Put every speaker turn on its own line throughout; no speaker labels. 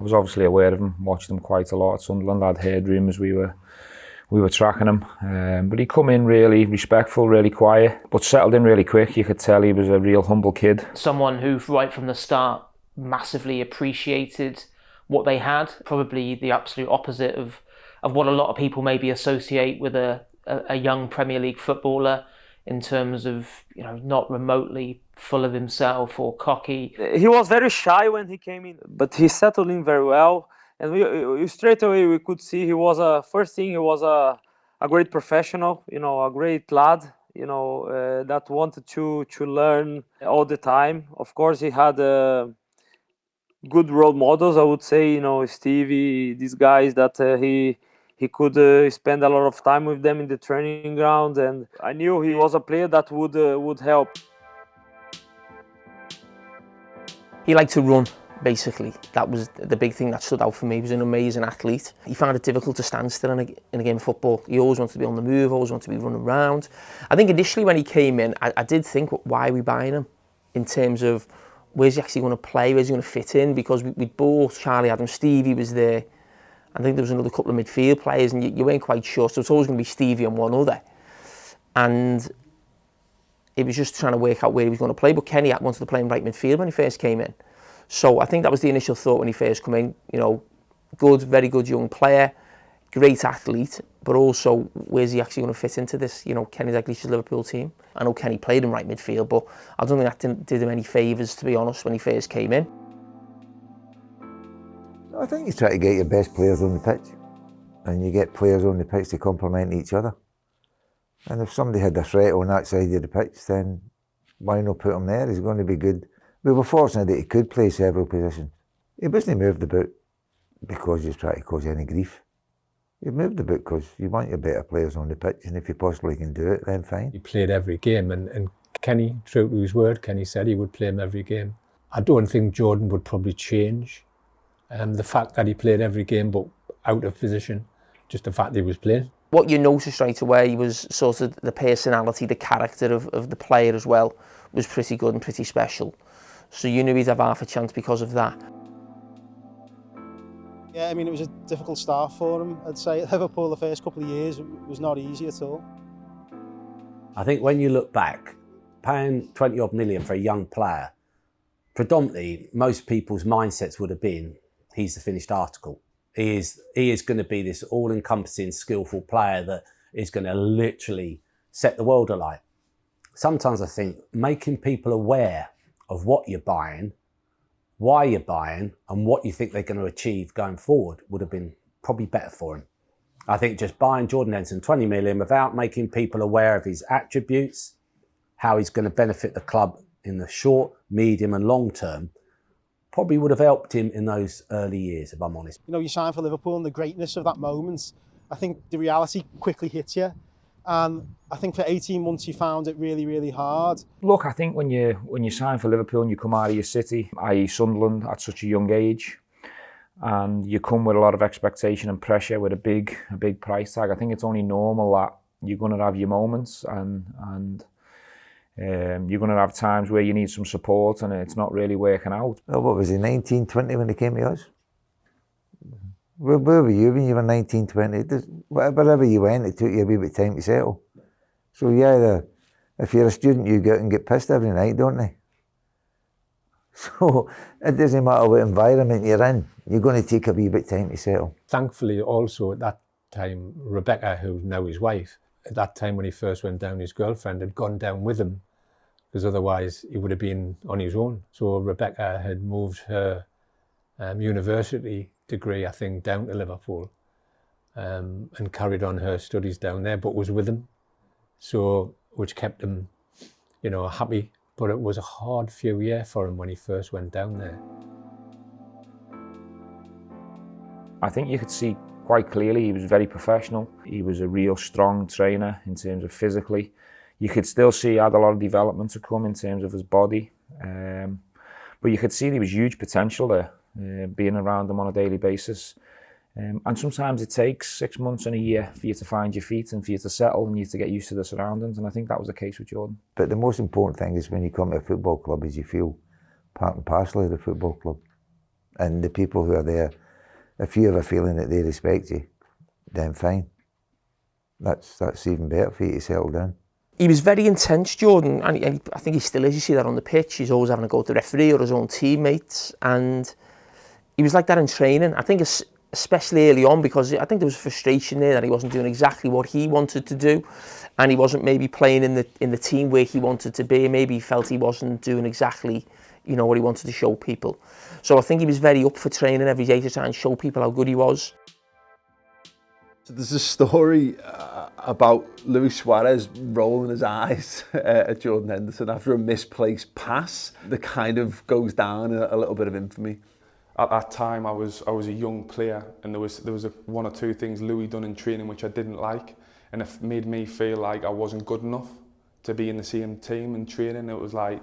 I was obviously aware of him, watched him quite a lot at Sunderland. I'd heard rumours we were tracking him. But he come in really respectful, really quiet, but settled in really quick. You could tell he was a real humble kid.
Someone who, right from the start, massively appreciated what they had. Probably the absolute opposite of what a lot of people maybe associate with a young Premier League footballer, in terms of, you know, not remotely full of himself or cocky.
He was very shy when he came in, but he settled in very well. And we straight away we could see he was a great professional, you know, a great lad, you know, that wanted to learn all the time. Of course, he had good role models, I would say, you know, Stevie, these guys that he could spend a lot of time with them in the training ground, and I knew he was a player that would help.
He liked to run, basically. That was the big thing that stood out for me. He was an amazing athlete. He found it difficult to stand still in a game of football. He always wanted to be on the move, always wanted to be running around. I think initially when he came in, I did think, why are we buying him? In terms of, where's he actually going to play, where's he going to fit in? Because we'd bought Charlie Adams, Stevie was there. I think there was another couple of midfield players, and you weren't quite sure, so it's always going to be Stevie and one other. And it was just trying to work out where he was going to play, but Kenny wanted to play in right midfield when he first came in. So I think that was the initial thought when he first came in, you know, very good young player, great athlete, but also where's he actually going to fit into this, you know, Kenny Dalglish's Liverpool team. I know Kenny played in right midfield, but I don't think that did him any favours, to be honest, when he first came in.
I think you try to get your best players on the pitch, and you get players on the pitch to complement each other. And if somebody had a threat on that side of the pitch, then why not put him there? He's going to be good. We were fortunate that he could play several positions. He wasn't moved about because he's trying to cause any grief. He moved about because you want your better players on the pitch, and if you possibly can do it, then fine.
He played every game, and Kenny, true to his word, Kenny said he would play him every game. I don't think Jordan would probably change the fact that he played every game, but out of position, just the fact that he was playing. What
you noticed right away was sort of the personality, the character of the player as well, was pretty good and pretty special. So you knew he'd have half a chance because of that.
Yeah, I mean, it was a difficult start for him, I'd say. At Liverpool, the first couple of years was not easy at all.
I think when you look back, paying 20 odd million for a young player, predominantly most people's mindsets would have been, he's the finished article. He is going to be this all-encompassing, skillful player that is going to literally set the world alight. Sometimes I think making people aware of what you're buying, why you're buying, and what you think they're going to achieve going forward would have been probably better for him. I think just buying Jordan Henderson 20 million without making people aware of his attributes, how he's going to benefit the club in the short, medium and long term, probably would have helped him in those early years, if I'm honest.
You know, you sign for Liverpool and the greatness of that moment, I think the reality quickly hits you. And I think for 18 months you found it really, really hard.
Look, I think when you sign for Liverpool and you come out of your city, i.e. Sunderland, at such a young age, and you come with a lot of expectation and pressure with a big price tag, I think it's only normal that you're going to have your moments and you're going to have times where you need some support and it's not really working out.
Well, what was he, 19, 20 when he came to us? Where were you when you were 19, 20? Wherever you went, it took you a wee bit of time to settle. So yeah, if you're a student, you go out and get pissed every night, don't they? So it doesn't matter what environment you're in, you're going to take a wee bit of time to settle.
Thankfully also at that time, Rebecca, who's now his wife, at that time when he first went down, his girlfriend had gone down with him, because otherwise he would have been on his own. So Rebecca had moved her university degree, I think, down to Liverpool and carried on her studies down there, but was with him. So, which kept him, you know, happy. But it was a hard few years for him when he first went down there.
I think you could see quite clearly he was very professional. He was a real strong trainer in terms of physically. You could still see he had a lot of development to come in terms of his body. But you could see there was huge potential there, being around him on a daily basis. And sometimes it takes 6 months and a year for you to find your feet and for you to settle and you to get used to the surroundings. And I think that was the case with Jordan.
But the most important thing is when you come to a football club is you feel part and parcel of the football club. And the people who are there, if you have a feeling that they respect you, then fine. That's even better for you to settle down.
He was very intense, Jordan, and I think he still is. You see that on the pitch. He's always having to go to the referee or his own teammates, and he was like that in training. I think especially early on, because I think there was frustration there that he wasn't doing exactly what he wanted to do, and he wasn't maybe playing in the team where he wanted to be. Maybe he felt he wasn't doing exactly, you know, what he wanted to show people. So I think he was very up for training every day to try and show people how good he was.
So there's a story about Luis Suarez rolling his eyes at Jordan Henderson after a misplaced pass that kind of goes down in a little bit of infamy.
At that time, I was a young player, and there was one or two things Louis done in training which I didn't like, and it made me feel like I wasn't good enough to be in the same team in training. It was like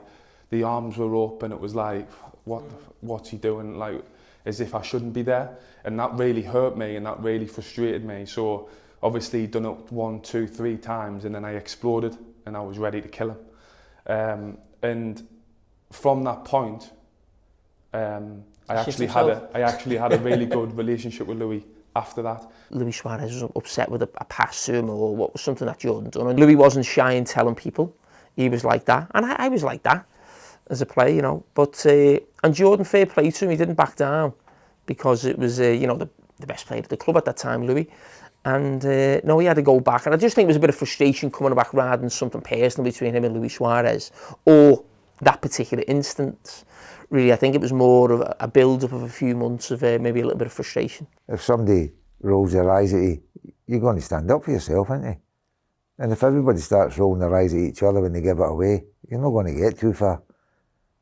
the arms were up, and it was like, what's he doing? Like, as if I shouldn't be there, and that really hurt me, and that really frustrated me. So obviously done it 1, 2, 3 times, and then I exploded, and I was ready to kill him. And from that point, I actually had a really good relationship with Louis after that.
Luis Suarez was upset with a pass to him or what was something that Jordan done, and Louis wasn't shy in telling people. He was like that, and I was like that as a player, you know. But and Jordan, fair play to him, he didn't back down, because it was you know, the best player at the club at that time, Louis. And no, he had to go back, and I just think there was a bit of frustration coming back rather than something personal between him and Luis Suarez or that particular instance. Really, I think it was more of a build-up of a few months of maybe a little bit of frustration.
If somebody rolls their eyes at you, you're going to stand up for yourself, aren't you? And if everybody starts rolling their eyes at each other when they give it away, you're not going to get too far.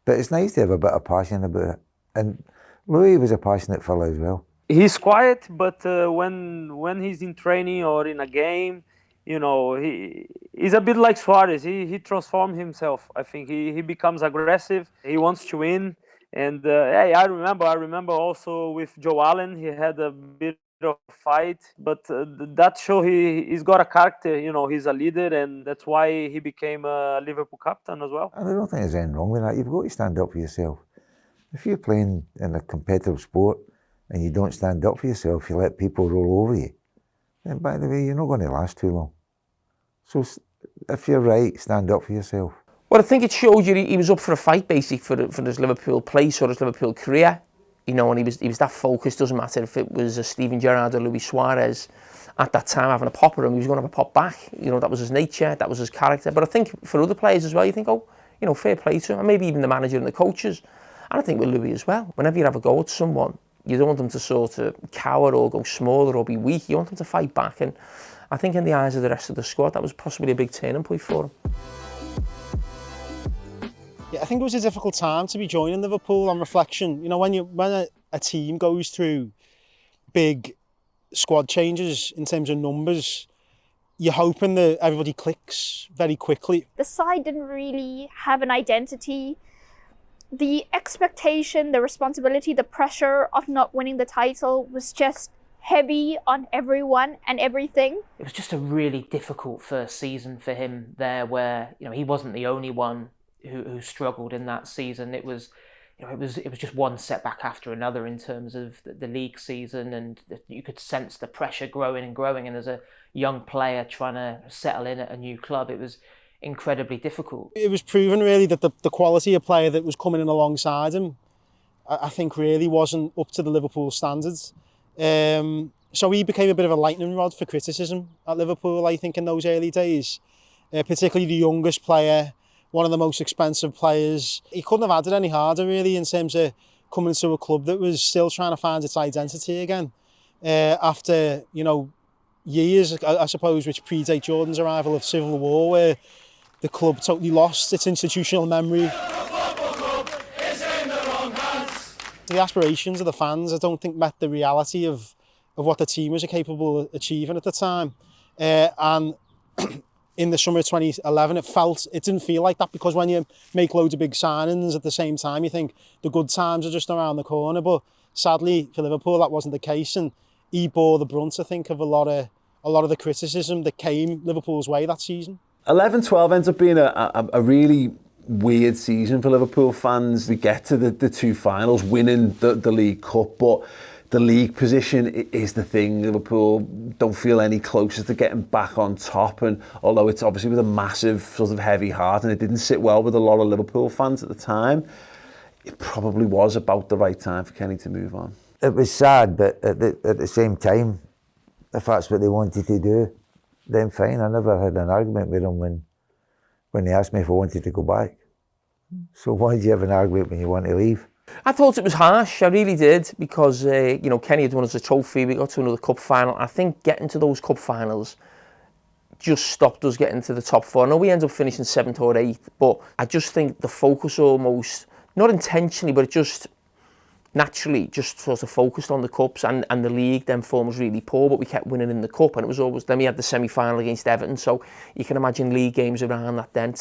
But it's nice to have a bit of passion about it. And Louis was a passionate fellow as well.
He's quiet, but when he's in training or in a game, you know, he's a bit like Suarez. He transformed himself. I think he becomes aggressive. He wants to win. And hey, I remember also with Joe Allen, he had a bit of fight, but that show he's got a character. You know, he's a leader, and that's why he became a Liverpool captain as well.
And I don't think there's anything wrong with that. You've got to stand up for yourself. If you're playing in a competitive sport and you don't stand up for yourself, you let people roll over you, then by the way, you're not going to last too long. So if you're right, stand up for yourself.
Well, I think it showed you he was up for a fight, basically, for his Liverpool place or his Liverpool career. You know, and he was that focused. Doesn't matter if it was a Steven Gerrard or Luis Suarez at that time having a pop at him, he was going to have a pop back. You know, that was his nature, that was his character. But I think for other players as well, you think, oh, you know, fair play to him, and maybe even the manager and the coaches. And I think with Louis as well. Whenever you have a go at someone, you don't want them to sort of cower or go smaller or be weak. You want them to fight back. And I think in the eyes of the rest of the squad, that was possibly a big turning point for him.
Yeah, I think it was a difficult time to be joining Liverpool on reflection. You know, when a team goes through big squad changes in terms of numbers, you're hoping that everybody clicks very quickly.
The side didn't really have an identity. The expectation, the responsibility, the pressure of not winning the title was just heavy on everyone and everything.
It was just a really difficult first season for him there, where, you know, he wasn't the only one who struggled in that season. It was, you know, it was just one setback after another in terms of the league season, and you could sense the pressure growing and growing. And as a young player trying to settle in at a new club, it was incredibly difficult.
It was proven really that the quality of player that was coming in alongside him, I think really wasn't up to the Liverpool standards. So he became a bit of a lightning rod for criticism at Liverpool, I think, in those early days. Particularly the youngest player, one of the most expensive players. He couldn't have had it any harder really in terms of coming to a club that was still trying to find its identity again. After, you know, years, I suppose, which predate Jordan's arrival of civil war, where the club totally lost its institutional memory. The aspirations of the fans, I don't think, met the reality of what the team was capable of achieving at the time. And in the summer of 2011, it didn't feel like that, because when you make loads of big signings at the same time, you think the good times are just around the corner. But sadly for Liverpool, that wasn't the case, and he bore the brunt, I think, of a lot of the criticism that came Liverpool's way that season.
11-12 ends up being a really weird season for Liverpool fans. We get to the two finals, winning the League Cup, but the league position is the thing. Liverpool don't feel any closer to getting back on top, and although it's obviously with a massive sort of heavy heart, and it didn't sit well with a lot of Liverpool fans at the time, it probably was about the right time for Kenny to move on.
It was sad, but at the same time, if that's what they wanted to do, then fine. I never had an argument with them when they asked me if I wanted to go back. So why do you have an argument when you want to leave?
I thought it was harsh, I really did, because you know, Kenny had won us a trophy, we got to another cup final. I think getting to those cup finals just stopped us getting to the top four. I know we ended up finishing 7th or 8th, but I just think the focus almost, not intentionally, but it just naturally just sort of focused on the cups, and the league then form was really poor, but we kept winning in the cup, and it was always, then we had the semi-final against Everton, so you can imagine league games around that then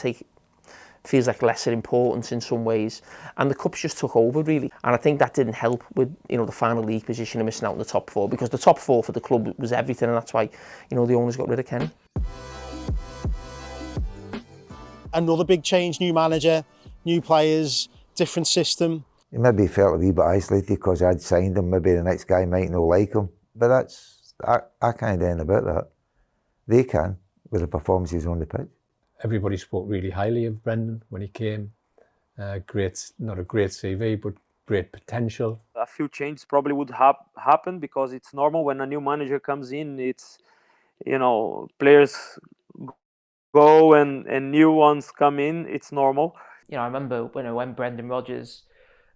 feels like lesser importance in some ways, and the cups just took over really, and I think that didn't help with, you know, the final league position and missing out on the top 4, because the top 4 for the club was everything, and that's why, you know, the owners got rid of Kenny.
Another big change, new manager, new players, different system.
He maybe felt a wee bit isolated because I'd signed him. Maybe the next guy might not like him, but I can't do anything about that. They can, with the performances on the pitch.
Everybody spoke really highly of Brendan when he came. Great, not a great CV, but great potential.
A few changes probably would happen, because it's normal when a new manager comes in. It's, you know, players go and new ones come in. It's normal.
You know, I remember when Brendan Rodgers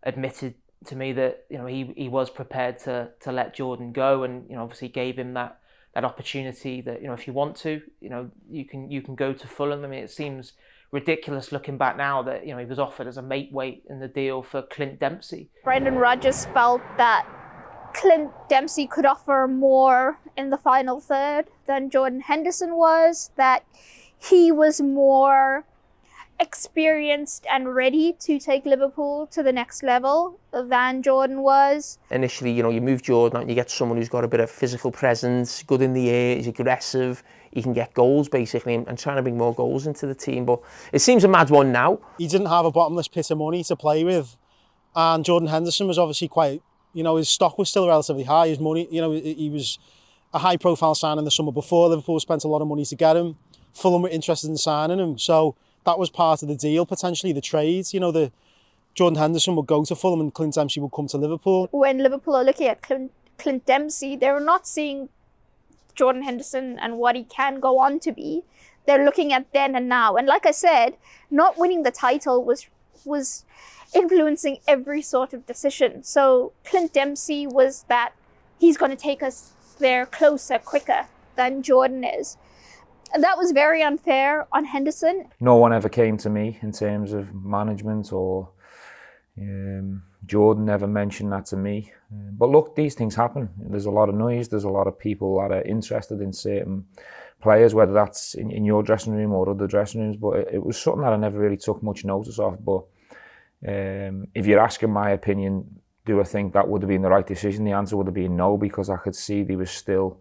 admitted to me that, you know, he was prepared to let Jordan go, and, you know, obviously gave him that opportunity that, you know, if you want to, you know, you can go to Fulham. I mean, it seems ridiculous looking back now that, you know, he was offered as a makeweight in the deal for Clint Dempsey.
Brendan Rodgers felt that Clint Dempsey could offer more in the final third than Jordan Henderson was, that he was more experienced and ready to take Liverpool to the next level than Jordan was.
Initially, you know, you move Jordan out and you get someone who's got a bit of physical presence, good in the air, he's aggressive, he can get goals basically, and trying to bring more goals into the team. But it seems a mad one now.
He didn't have a bottomless pit of money to play with, and Jordan Henderson was obviously quite, you know, his stock was still relatively high, his money, you know, he was a high profile signing the summer before. Liverpool spent a lot of money to get him. Fulham were interested in signing him, so that was part of the deal, potentially, the trades. You know, the Jordan Henderson would go to Fulham and Clint Dempsey would come to Liverpool.
When Liverpool are looking at Clint Dempsey, they're not seeing Jordan Henderson and what he can go on to be. They're looking at then and now. And like I said, not winning the title was influencing every sort of decision. So Clint Dempsey was that he's going to take us there closer, quicker than Jordan is. And that was very unfair on Henderson.
No one ever came to me in terms of management, or Jordan never mentioned that to me. But look, these things happen. There's a lot of noise. There's a lot of people that are interested in certain players, whether that's in your dressing room or other dressing rooms. But it was something that I never really took much notice of. But if you're asking my opinion, do I think that would have been the right decision? The answer would have been no, because I could see there was still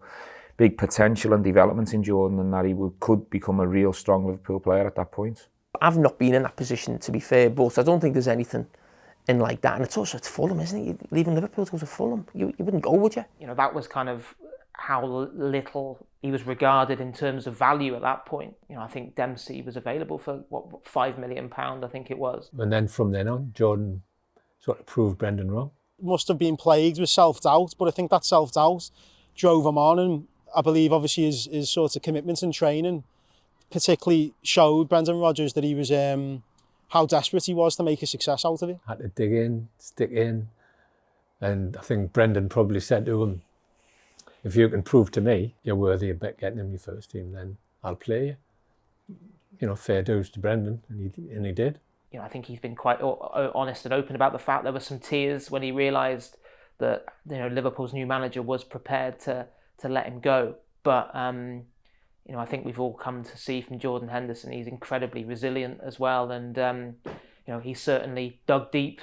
big potential and development in Jordan, and that he could become a real strong Liverpool player at that point.
I've not been in that position, to be fair, but I don't think there's anything in like that. And it's also, it's Fulham, isn't it? You're leaving Liverpool to go to Fulham. You wouldn't go, would you?
You know, that was kind of how little he was regarded in terms of value at that point. You know, I think Dempsey was available for, what, £5 million, I think it was.
And then from then on, Jordan sort of proved Brendan wrong.
Must have been plagued with self-doubt, but I think that self-doubt drove him on, and I believe obviously his sort of commitment and training particularly showed Brendan Rodgers that he was how desperate he was to make a success out of it.
Had to dig in, stick in, and I think Brendan probably said to him, if you can prove to me you're worthy of getting in your first team, then I'll play you. You know, fair dues to Brendan, and he did.
You know, I think he's been quite honest and open about the fact there were some tears when he realised that, you know, Liverpool's new manager was prepared to let him go. But, you know, I think we've all come to see from Jordan Henderson, he's incredibly resilient as well. And, you know, he certainly dug deep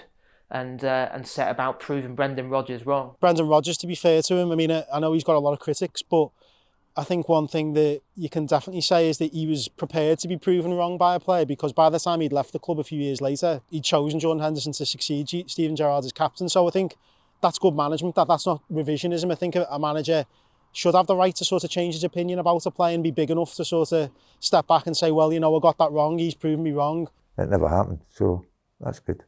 and set about proving Brendan Rodgers wrong.
Brendan Rodgers, to be fair to him, I mean, I know he's got a lot of critics, but I think one thing that you can definitely say is that he was prepared to be proven wrong by a player, because by the time he'd left the club a few years later, he'd chosen Jordan Henderson to succeed Steven Gerrard as captain. So I think that's good management. That's not revisionism. I think a manager should have the right to sort of change his opinion about a player and be big enough to sort of step back and say, well, you know, I got that wrong. He's proven me wrong.
It never happened, so that's good.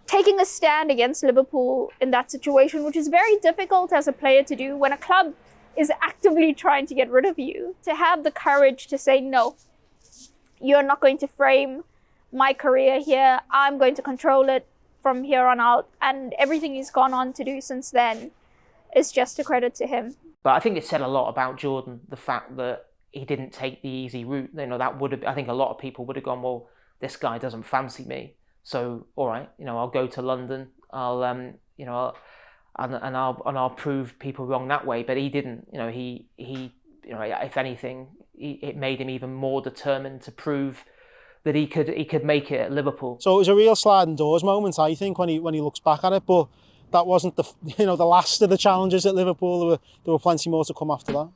Taking a stand against Liverpool in that situation, which is very difficult as a player to do when a club is actively trying to get rid of you, to have the courage to say, no, you're not going to frame my career here. I'm going to control it from here on out. And everything he's gone on to do since then is just a credit to him.
But I think it said a lot about Jordan, the fact that he didn't take the easy route. You know, that would have, I think a lot of people would have gone, well, this guy doesn't fancy me. So, all right, you know, I'll go to London. I'll, you know, I'll prove people wrong that way. But he didn't. You know, he you know, if anything, it made him even more determined to prove that he could make it at Liverpool.
So it was a real sliding doors moment, I think, when he looks back at it. But that wasn't the last of the challenges at Liverpool. There were plenty more to come after that.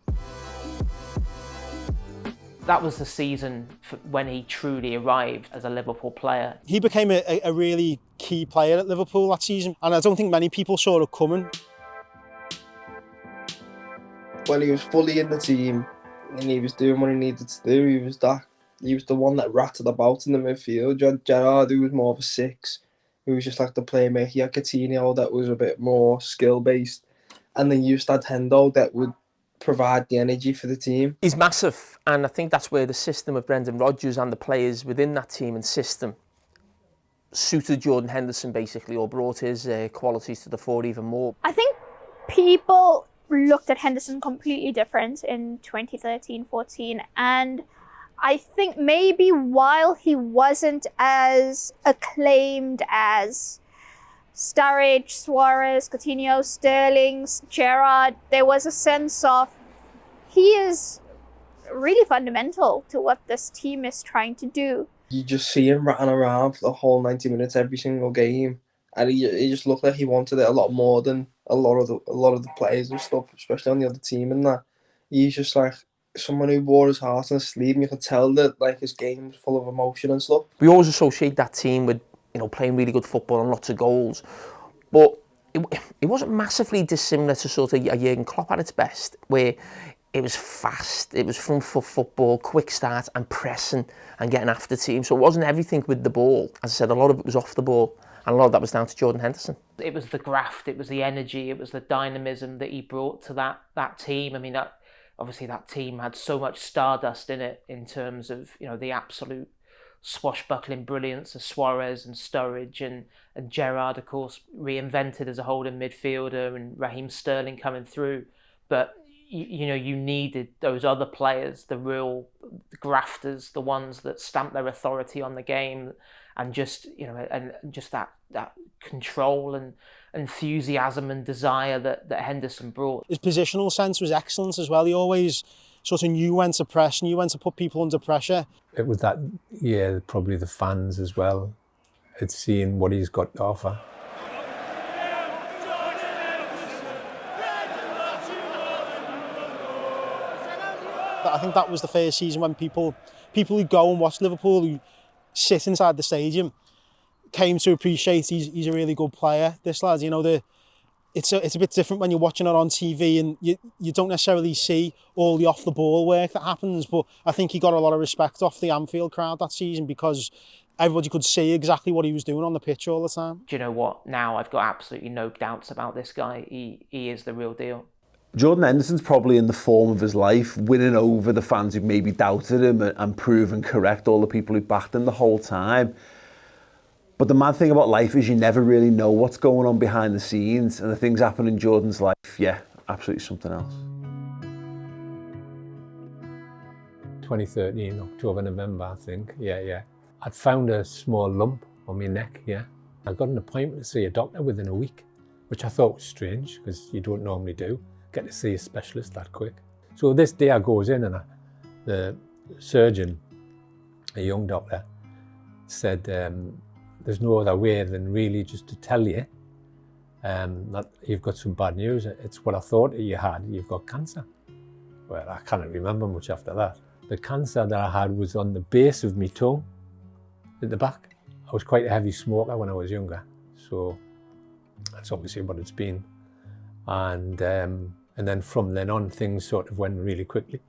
That was the season when he truly arrived as a Liverpool player.
He became a really key player at Liverpool that season, and I don't think many people saw it coming.
When he was fully in the team and he was doing what he needed to do, he was the one that rattled about in the midfield. You had Gerrard, who was more of a 6, who was just like the playmaker. You had Coutinho, that was a bit more skill-based. And then you just had Hendo, that would provide the energy for the team.
He's massive, and I think that's where the system of Brendan Rodgers and the players within that team and system suited Jordan Henderson basically, or brought his qualities to the fore even more.
I think people looked at Henderson completely different in 2013-14, and I think maybe while he wasn't as acclaimed as Sturridge, Suarez, Coutinho, Sterling, Gerrard, there was a sense of he is really fundamental to what this team is trying to do.
You just see him ratting around for the whole 90 minutes every single game, and he just looked like he wanted it a lot more than a lot of the players and stuff, especially on the other team. And that he's just like someone who wore his heart on his sleeve, and you could tell that like his game was full of emotion and stuff.
We always associate that team with, you know, playing really good football and lots of goals, but it wasn't massively dissimilar to sort of a Jurgen Klopp at its best, where it was fast, it was front foot football, quick start and pressing and getting after teams. So it wasn't everything with the ball. As I said, a lot of it was off the ball, and a lot of that was down to Jordan Henderson.
It was the graft, it was the energy, it was the dynamism that he brought to that team. I mean, obviously that team had so much stardust in it in terms of, you know, the absolute swashbuckling brilliance of Suarez and Sturridge and Gerrard, of course, reinvented as a holding midfielder, and Raheem Sterling coming through. But you know, you needed those other players, the real grafters, the ones that stamp their authority on the game, and just, you know, and just that control and enthusiasm and desire that Henderson brought.
His positional sense was excellent as well. He always sort of knew when to press, knew when to put people under pressure.
It was that, yeah, probably the fans as well. It's seeing what he's got to offer.
I think that was the first season when people who go and watch Liverpool, who sit inside the stadium, came to appreciate he's a really good player, this lad. You know, it's a bit different when you're watching it on TV and you don't necessarily see all the off-the-ball work that happens, but I think he got a lot of respect off the Anfield crowd that season because everybody could see exactly what he was doing on the pitch all the time.
Do you know what? Now I've got absolutely no doubts about this guy. He is the real deal.
Jordan Henderson's probably in the form of his life, winning over the fans who maybe doubted him and proving correct all the people who backed him the whole time. But the mad thing about life is you never really know what's going on behind the scenes, and the things happen in Jordan's life, yeah, absolutely something else.
2013, October, November, I think, yeah. I'd found a small lump on my neck, yeah. I got an appointment to see a doctor within a week, which I thought was strange because you don't normally get to see a specialist that quick. So this day I goes in and the surgeon, a young doctor, said there's no other way than really just to tell you that you've got some bad news. It's what I thought you had, you've got cancer. Well, I can't remember much after that. The cancer that I had was on the base of my tongue, at the back. I was quite a heavy smoker when I was younger, so that's obviously what it's been. And then from then on, things sort of went really quickly.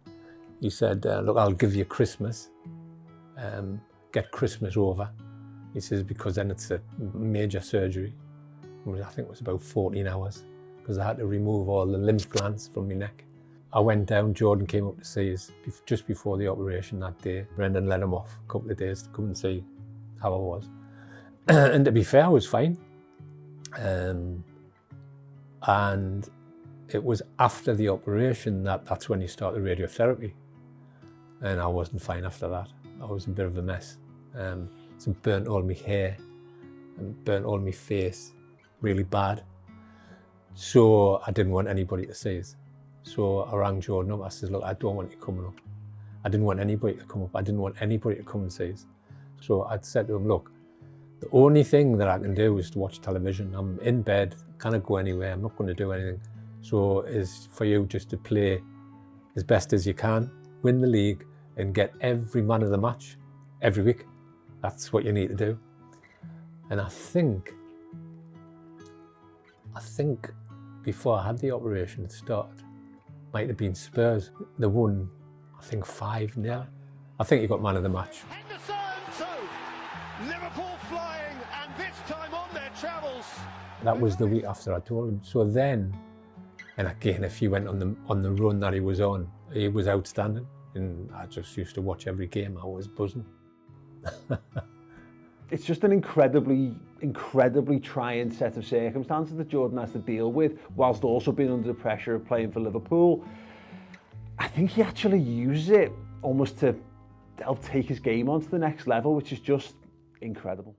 He said, look, I'll give you Christmas, get Christmas over. He says, because then it's a major surgery. I think it was about 14 hours, because I had to remove all the lymph glands from my neck. I went down, Jordan came up to see us just before the operation that day. Brendan let him off a couple of days to come and see how I was. And to be fair, I was fine. And it was after the operation that's when he started radiotherapy. And I wasn't fine after that. I was a bit of a mess. So burnt all my hair and burnt all my face really bad. So I didn't want anybody to see us. So I rang Jordan up. I said, look, I don't want you coming up. I didn't want anybody to come up. I didn't want anybody to come and see us. So I'd said to him, look, the only thing that I can do is to watch television. I'm in bed, can't go anywhere. I'm not going to do anything. So is for you just to play as best as you can, win the league, and get every man of the match every week. That's what you need to do. And I think before I had the operation at start, might have been Spurs. They won, I think 5-0. I think he got man of the match.
Liverpool flying, and this time on their travels.
That was the week after I told him. So then, and again, if he went on the run that he was on, he was outstanding. And I just used to watch every game. I was buzzing.
It's just an incredibly trying set of circumstances that Jordan has to deal with, whilst also being under the pressure of playing for Liverpool. I think he actually uses it almost to help take his game on to the next level, which is just incredible.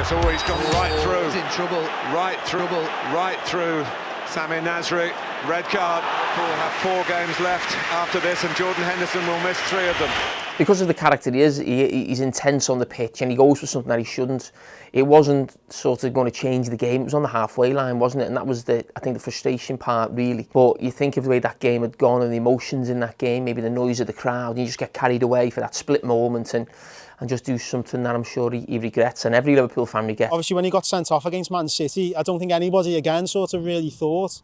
Oh, he's gone right through. He's in trouble. Right through Sami Nasri. Red card. Liverpool have 4 games left after this, and Jordan Henderson will miss 3 of them.
Because of the character he is, he's intense on the pitch and he goes for something that he shouldn't. It wasn't sort of going to change the game. It was on the halfway line, wasn't it? And that was I think the frustration part, really. But you think of the way that game had gone and the emotions in that game, maybe the noise of the crowd, and you just get carried away for that split moment and just do something that I'm sure he regrets, and every Liverpool fan regrets.
Obviously, when he got sent off against Man City, I don't think anybody, again, sort of really thought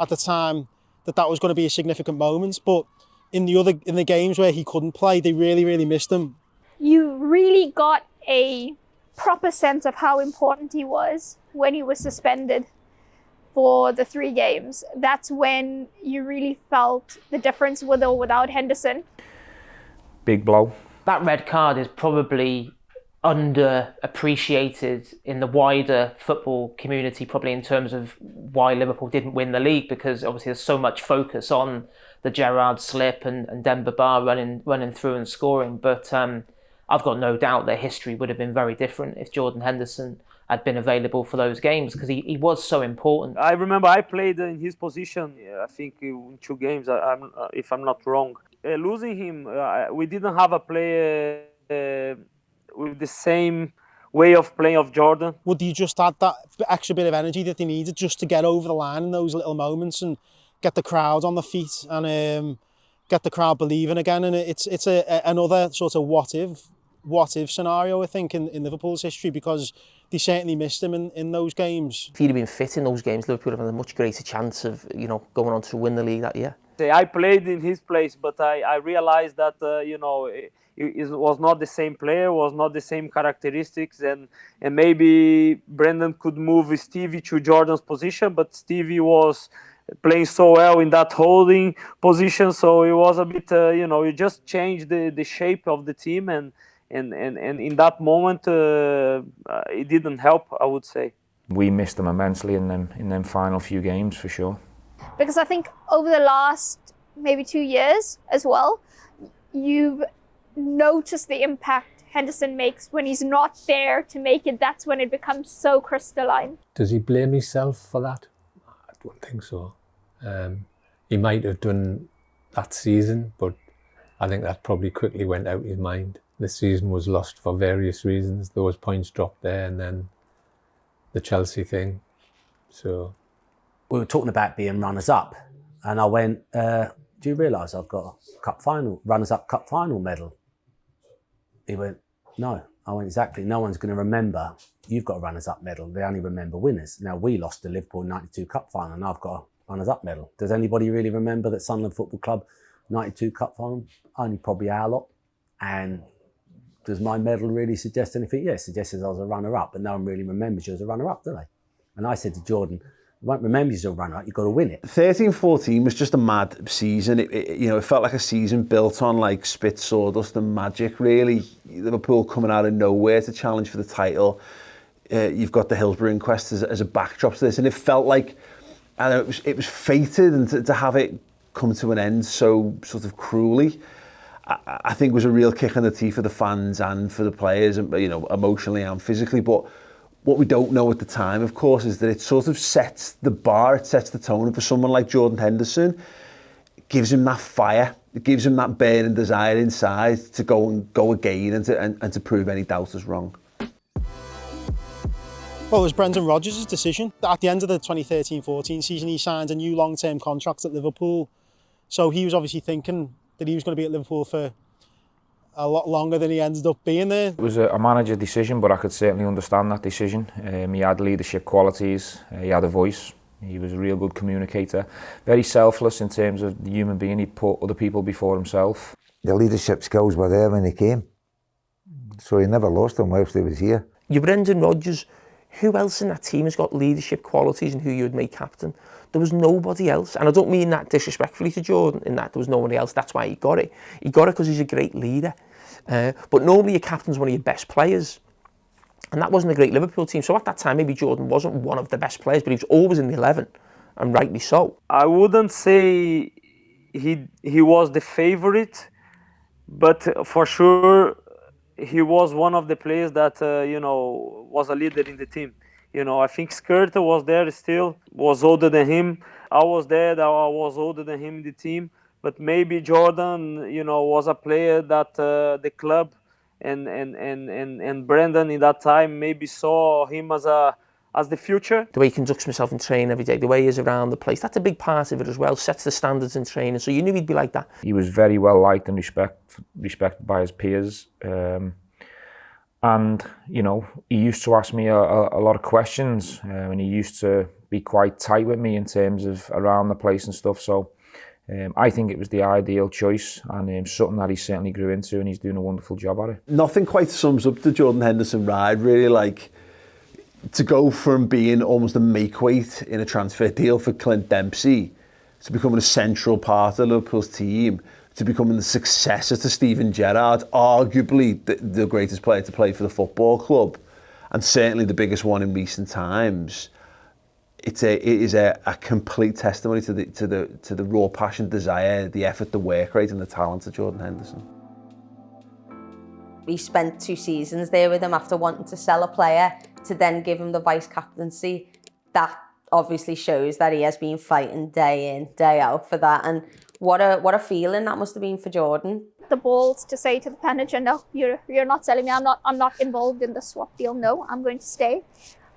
at the time that was going to be a significant moment. But in the games where he couldn't play, they really missed him.
You really got a proper sense of how important he was when he was suspended for the 3 games. That's when you really felt the difference with or without Henderson.
Big blow.
That red card is probably underappreciated in the wider football community, probably in terms of why Liverpool didn't win the league, because obviously there's so much focus on the Gerrard slip and Demba Ba running through and scoring. But I've got no doubt that history would have been very different if Jordan Henderson had been available for those games, because he was so important.
I remember I played in his position, I think in 2 games, if I'm not wrong. Losing him, we didn't have a player with the same way of playing of Jordan.
Would you just add that extra bit of energy that they needed just to get over the line in those little moments and get the crowd on the feet and get the crowd believing again? And it's another sort of what if scenario, I think, in Liverpool's history, because they certainly missed him in those games.
If he'd have been fit in those games, Liverpool would have had a much greater chance of going on to win the league that year.
I played in his place, but I realized that it was not the same player, was not the same characteristics, and maybe Brendan could move Stevie to Jordan's position, but Stevie was playing so well in that holding position, so it was a bit, it just changed the shape of the team, and and in that moment, it didn't help, I would say.
We missed him immensely in them final few games, for sure.
Because I think over the last maybe 2 years as well, you've noticed the impact Henderson makes when he's not there to make it. That's when it becomes so crystalline.
Does he blame himself for that? I don't think so. He might have done that season, but I think that probably quickly went out of his mind. The season was lost for various reasons. Those points dropped there, and then the Chelsea thing. So
we were talking about being runners-up, and I went, do you realise I've got a runners-up cup final medal? He went, no. I went, exactly. No one's going to remember. You've got a runners-up medal. They only remember winners. Now, we lost the Liverpool 92 cup final, and I've got a runners-up medal. Does anybody really remember that Sunderland Football Club 92 cup final? Only probably our lot. And does my medal really suggest anything? Yeah, it suggests I was a runner-up, but no one really remembers you as a runner-up, do they? And I said to Jordan, I won't remember you as a runner-up, you've got to win it.
13-14 was just a mad season. It felt like a season built on like spit, sawdust and magic, really. Liverpool coming out of nowhere to challenge for the title. You've got the Hillsborough inquest as a backdrop to this, and it felt like it was fated, and to have it come to an end so sort of cruelly, I think was a real kick in the teeth for the fans and for the players, emotionally and physically. But what we don't know at the time, of course, is that it sort of sets the bar, it sets the tone. And for someone like Jordan Henderson, it gives him that fire, it gives him that burning desire inside to go again and to prove any doubters wrong.
Well, it was Brendan Rodgers' decision. At the end of the 2013-14 season, he signed a new long-term contract at Liverpool. So he was obviously thinking that he was going to be at Liverpool for a lot longer than he ended up being there.
It was a manager decision, but I could certainly understand that decision. He had leadership qualities, he had a voice, he was a real good communicator, very selfless in terms of the human being. He put other people before himself.
The leadership skills were there when he came, so he never lost them whilst he was here.
You're Brendan Rodgers. Who else in that team has got leadership qualities and who you would make captain? There was nobody else. And I don't mean that disrespectfully to Jordan, in that there was nobody else. That's why he got it. He got it because he's a great leader. But normally your captain's one of your best players. And that wasn't a great Liverpool team. So at that time, maybe Jordan wasn't one of the best players, but he was always in the 11, and rightly so.
I wouldn't say he was the favourite, but for sure he was one of the players that was a leader in the team. I think Skirter was there still, was older than him. I was there, I was older than him in the team. But maybe Jordan, was a player that the club and Brendan in that time maybe saw him as the future.
The way he conducts himself in training every day, the way he is around the place, that's a big part of it as well, sets the standards in training. So you knew he'd be like that.
He was very well liked and respected by his peers. And, he used to ask me a lot of questions, and he used to be quite tight with me in terms of around the place and stuff. So I think it was the ideal choice, and something that he certainly grew into, and he's doing a wonderful job at it.
Nothing quite sums up the Jordan Henderson ride, really, like to go from being almost a makeweight in a transfer deal for Clint Dempsey to becoming a central part of Liverpool's team, to becoming the successor to Steven Gerrard, arguably the greatest player to play for the football club, and certainly the biggest one in recent times. It is a complete testimony to the raw passion, desire, the effort, the work rate, and the talent of Jordan Henderson.
We spent 2 seasons there with him after wanting to sell a player to then give him the vice captaincy. That obviously shows that he has been fighting day in, day out for that. And what a feeling that must have been for Jordan.
The balls to say to the manager, no, you're not selling me. I'm not involved in the swap deal. No, I'm going to stay.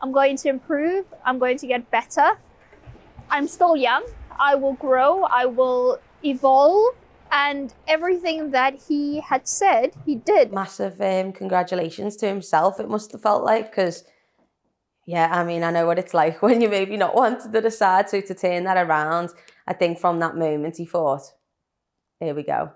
I'm going to improve. I'm going to get better. I'm still young. I will grow. I will evolve. And everything that he had said, he did.
Massive congratulations to himself, it must have felt like, because, yeah, I mean, I know what it's like when you maybe not wanted to decide, so to turn that around, I think from that moment he thought, here we go.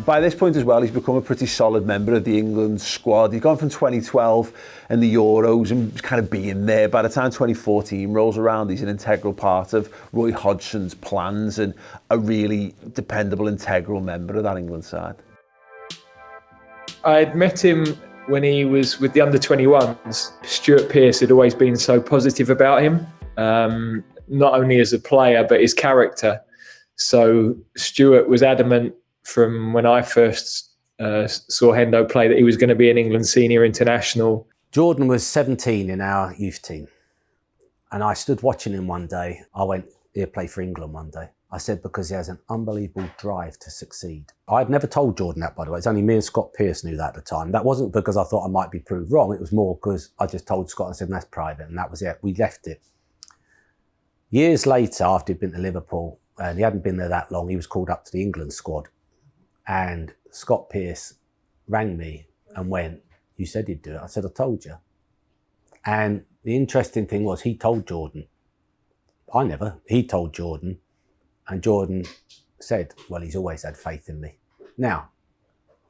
By this point as well, he's become a pretty solid member of the England squad. He's gone from 2012 and the Euros and kind of being there. By the time 2014 rolls around, he's an integral part of Roy Hodgson's plans and a really dependable, integral member of that England side.
I'd met him when he was with the under-21s. Stuart Pearce had always been so positive about him, not only as a player, but his character. So Stuart was adamant from when I first saw Hendo play that he was going to be an England senior international.
Jordan was 17 in our youth team. And I stood watching him one day. I went, he'll play for England one day. I said, because he has an unbelievable drive to succeed. I'd never told Jordan that, by the way. It's only me and Scott Pearce knew that at the time. That wasn't because I thought I might be proved wrong. It was more because I just told Scott and said, that's private. And that was it. We left it. Years later, after he'd been to Liverpool, and he hadn't been there that long, he was called up to the England squad. And Scott Pearce rang me and went, you said you'd do it. I said, I told you. And the interesting thing was he told Jordan. I never. He told Jordan. And Jordan said, well, he's always had faith in me. Now,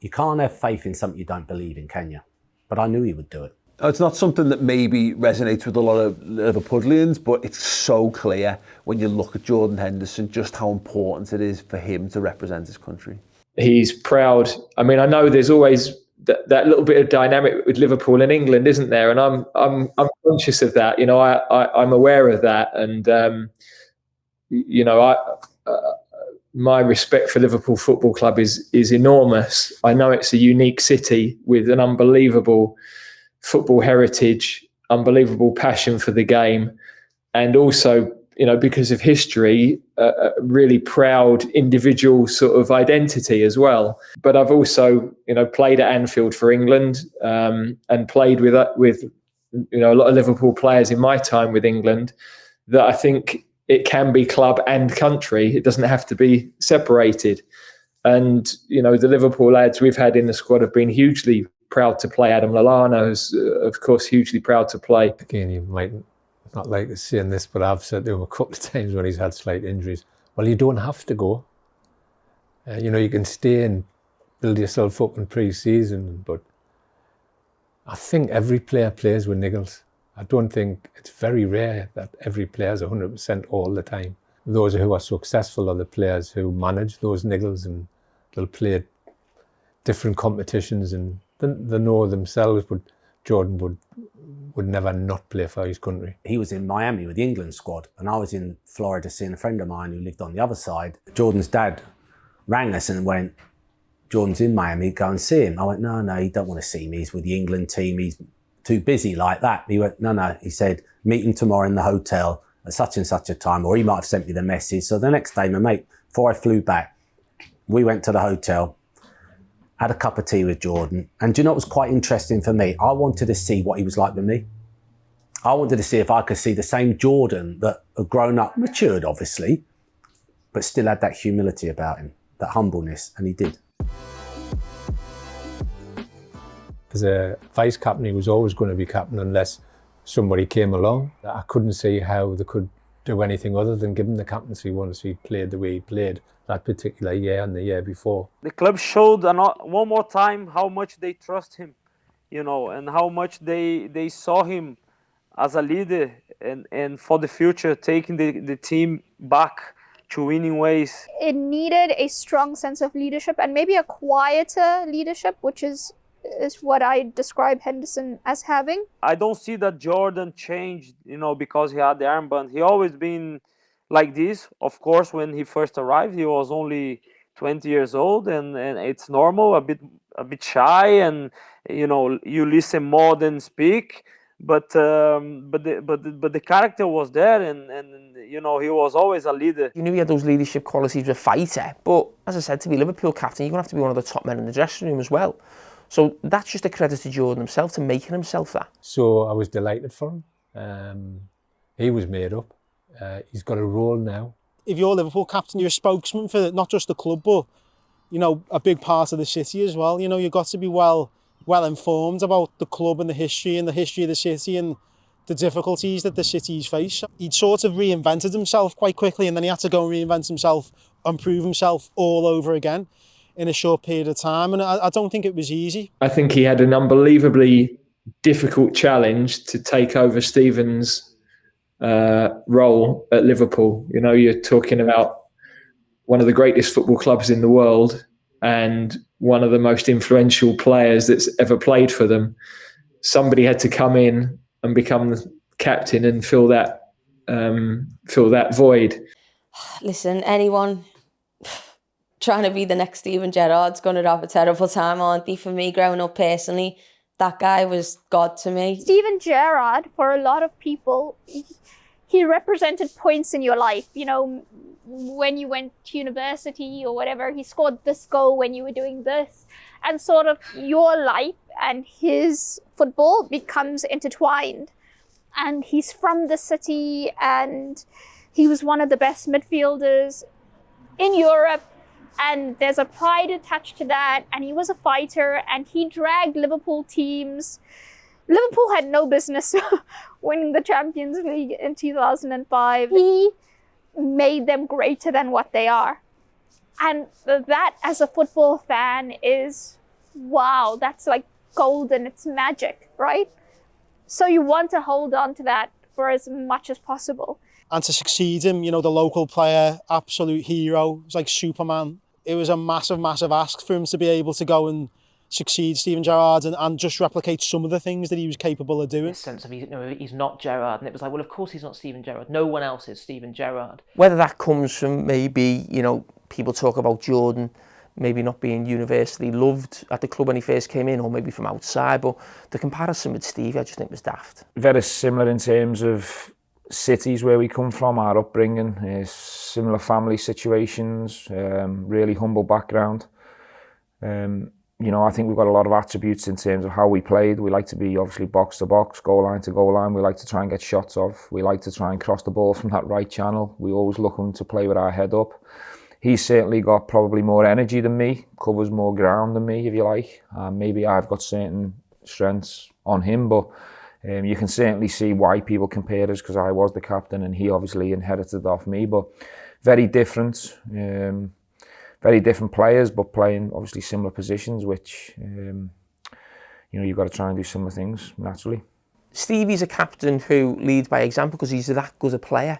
you can't have faith in something you don't believe in, can you? But I knew he would do it.
It's not something that maybe resonates with a lot of Liverpudlians, but it's so clear when you look at Jordan Henderson just how important it is for him to represent his country.
He's proud. I mean, I know there's always that little bit of dynamic with Liverpool and England, isn't there? And I'm conscious of that. You know, I'm aware of that, and you know, my respect for Liverpool Football Club is enormous. I know it's a unique city with an unbelievable football heritage, unbelievable passion for the game, and also, you know, because of history, a really proud individual sort of identity as well. But I've also, you know, played at Anfield for England, and played with you know, a lot of Liverpool players in my time with England, that I think it can be club and country. It doesn't have to be separated. And, you know, the Liverpool lads we've had in the squad have been hugely proud to play. Adam Lallana's, of course, hugely proud to play.
Again, you might not like saying this, but I've said to him a couple of times when he's had slight injuries, well, you don't have to go. You know, you can stay and build yourself up in pre-season, but I think every player plays with niggles. I don't think, it's very rare that every player is 100% all the time. Those who are successful are the players who manage those niggles, and they'll play different competitions and they know themselves, but Jordan would never not play for his country.
He was in Miami with the England squad, and I was in Florida seeing a friend of mine who lived on the other side. Jordan's dad rang us and went, Jordan's in Miami, go and see him. I went, no, he don't want to see me. He's with the England team. He's too busy like that. He went, no. He said, meet him tomorrow in the hotel at such and such a time, or he might have sent me the message. So the next day, my mate, before I flew back, we went to the hotel, had a cup of tea with Jordan. And do you know what was quite interesting for me? I wanted to see what he was like with me. I wanted to see if I could see the same Jordan that had grown up, matured obviously, but still had that humility about him, that humbleness, and he did.
As a vice captain, he was always going to be captain unless somebody came along. I couldn't see how they could do anything other than give him the captaincy once he played the way he played that particular year and the year before.
The club showed one more time how much they trust him, you know, and how much they saw him as a leader and for the future, taking the team back to winning ways.
It needed a strong sense of leadership and maybe a quieter leadership, which is what I describe Henderson as having.
I don't see that Jordan changed, you know, because he had the armband. He always been like this. Of course, when he first arrived, he was only 20 years old, and it's normal, a bit shy, and you know, you listen more than speak. But the character was there, and you know, he was always a leader.
You knew he had those leadership qualities, a fighter. But as I said, to be Liverpool captain, you're gonna have to be one of the top men in the dressing room as well. So that's just a credit to Jordan himself, to making himself that.
So I was delighted for him. He was made up. He's got a role now.
If you're Liverpool captain, you're a spokesman for not just the club, but, you know, a big part of the city as well. You know, you've got to be well informed about the club and the history of the city and the difficulties that the cities face. He'd sort of reinvented himself quite quickly, and then he had to go and reinvent himself and prove himself all over again. in a short period of time, and I don't think it was easy.
I think he had an unbelievably difficult challenge to take over Steven's role at Liverpool. You know, you're talking about one of the greatest football clubs in the world and one of the most influential players that's ever played for them. Somebody had to come in and become the captain and fill that void.
Listen, anyone trying to be the next Steven Gerrard's going to have a terrible time, aren't they? For me, growing up personally, that guy was God to me.
Steven Gerrard, for a lot of people, he represented points in your life. You know, when you went to university or whatever, he scored this goal when you were doing this. And sort of your life and his football becomes intertwined. And he's from the city, and he was one of the best midfielders in Europe. And there's a pride attached to that. And he was a fighter, and he dragged Liverpool teams. Liverpool had no business winning the Champions League in 2005. He made them greater than what they are. And that, as a football fan, is, wow, that's like golden, it's magic, right? So you want to hold on to that for as much as possible.
And to succeed him, you know, the local player, absolute hero, it was like Superman. It was a massive, massive ask for him to be able to go and succeed Steven Gerrard and just replicate some of the things that he was capable of doing.
This sense of he's not Gerrard, and it was like, well, of course he's not Steven Gerrard. No one else is Steven Gerrard.
Whether that comes from maybe, you know, people talk about Jordan maybe not being universally loved at the club when he first came in, or maybe from outside, but the comparison with Stevie, I just think, was daft.
Very similar in terms of cities where we come from, our upbringing, similar family situations, really humble background. You know, I think we've got a lot of attributes in terms of how we played. We like to be obviously box to box, goal line to goal line. We like to try and get shots off. We like to try and cross the ball from that right channel. We always looking to play with our head up. He's certainly got probably more energy than me, covers more ground than me, if you like. Maybe I've got certain strengths on him, but you can certainly see why people compare us, because I was the captain and he obviously inherited off me. But very different players, but playing obviously similar positions, which you know, you've got to try and do similar things naturally.
Stevie's a captain who leads by example because he's that good a player.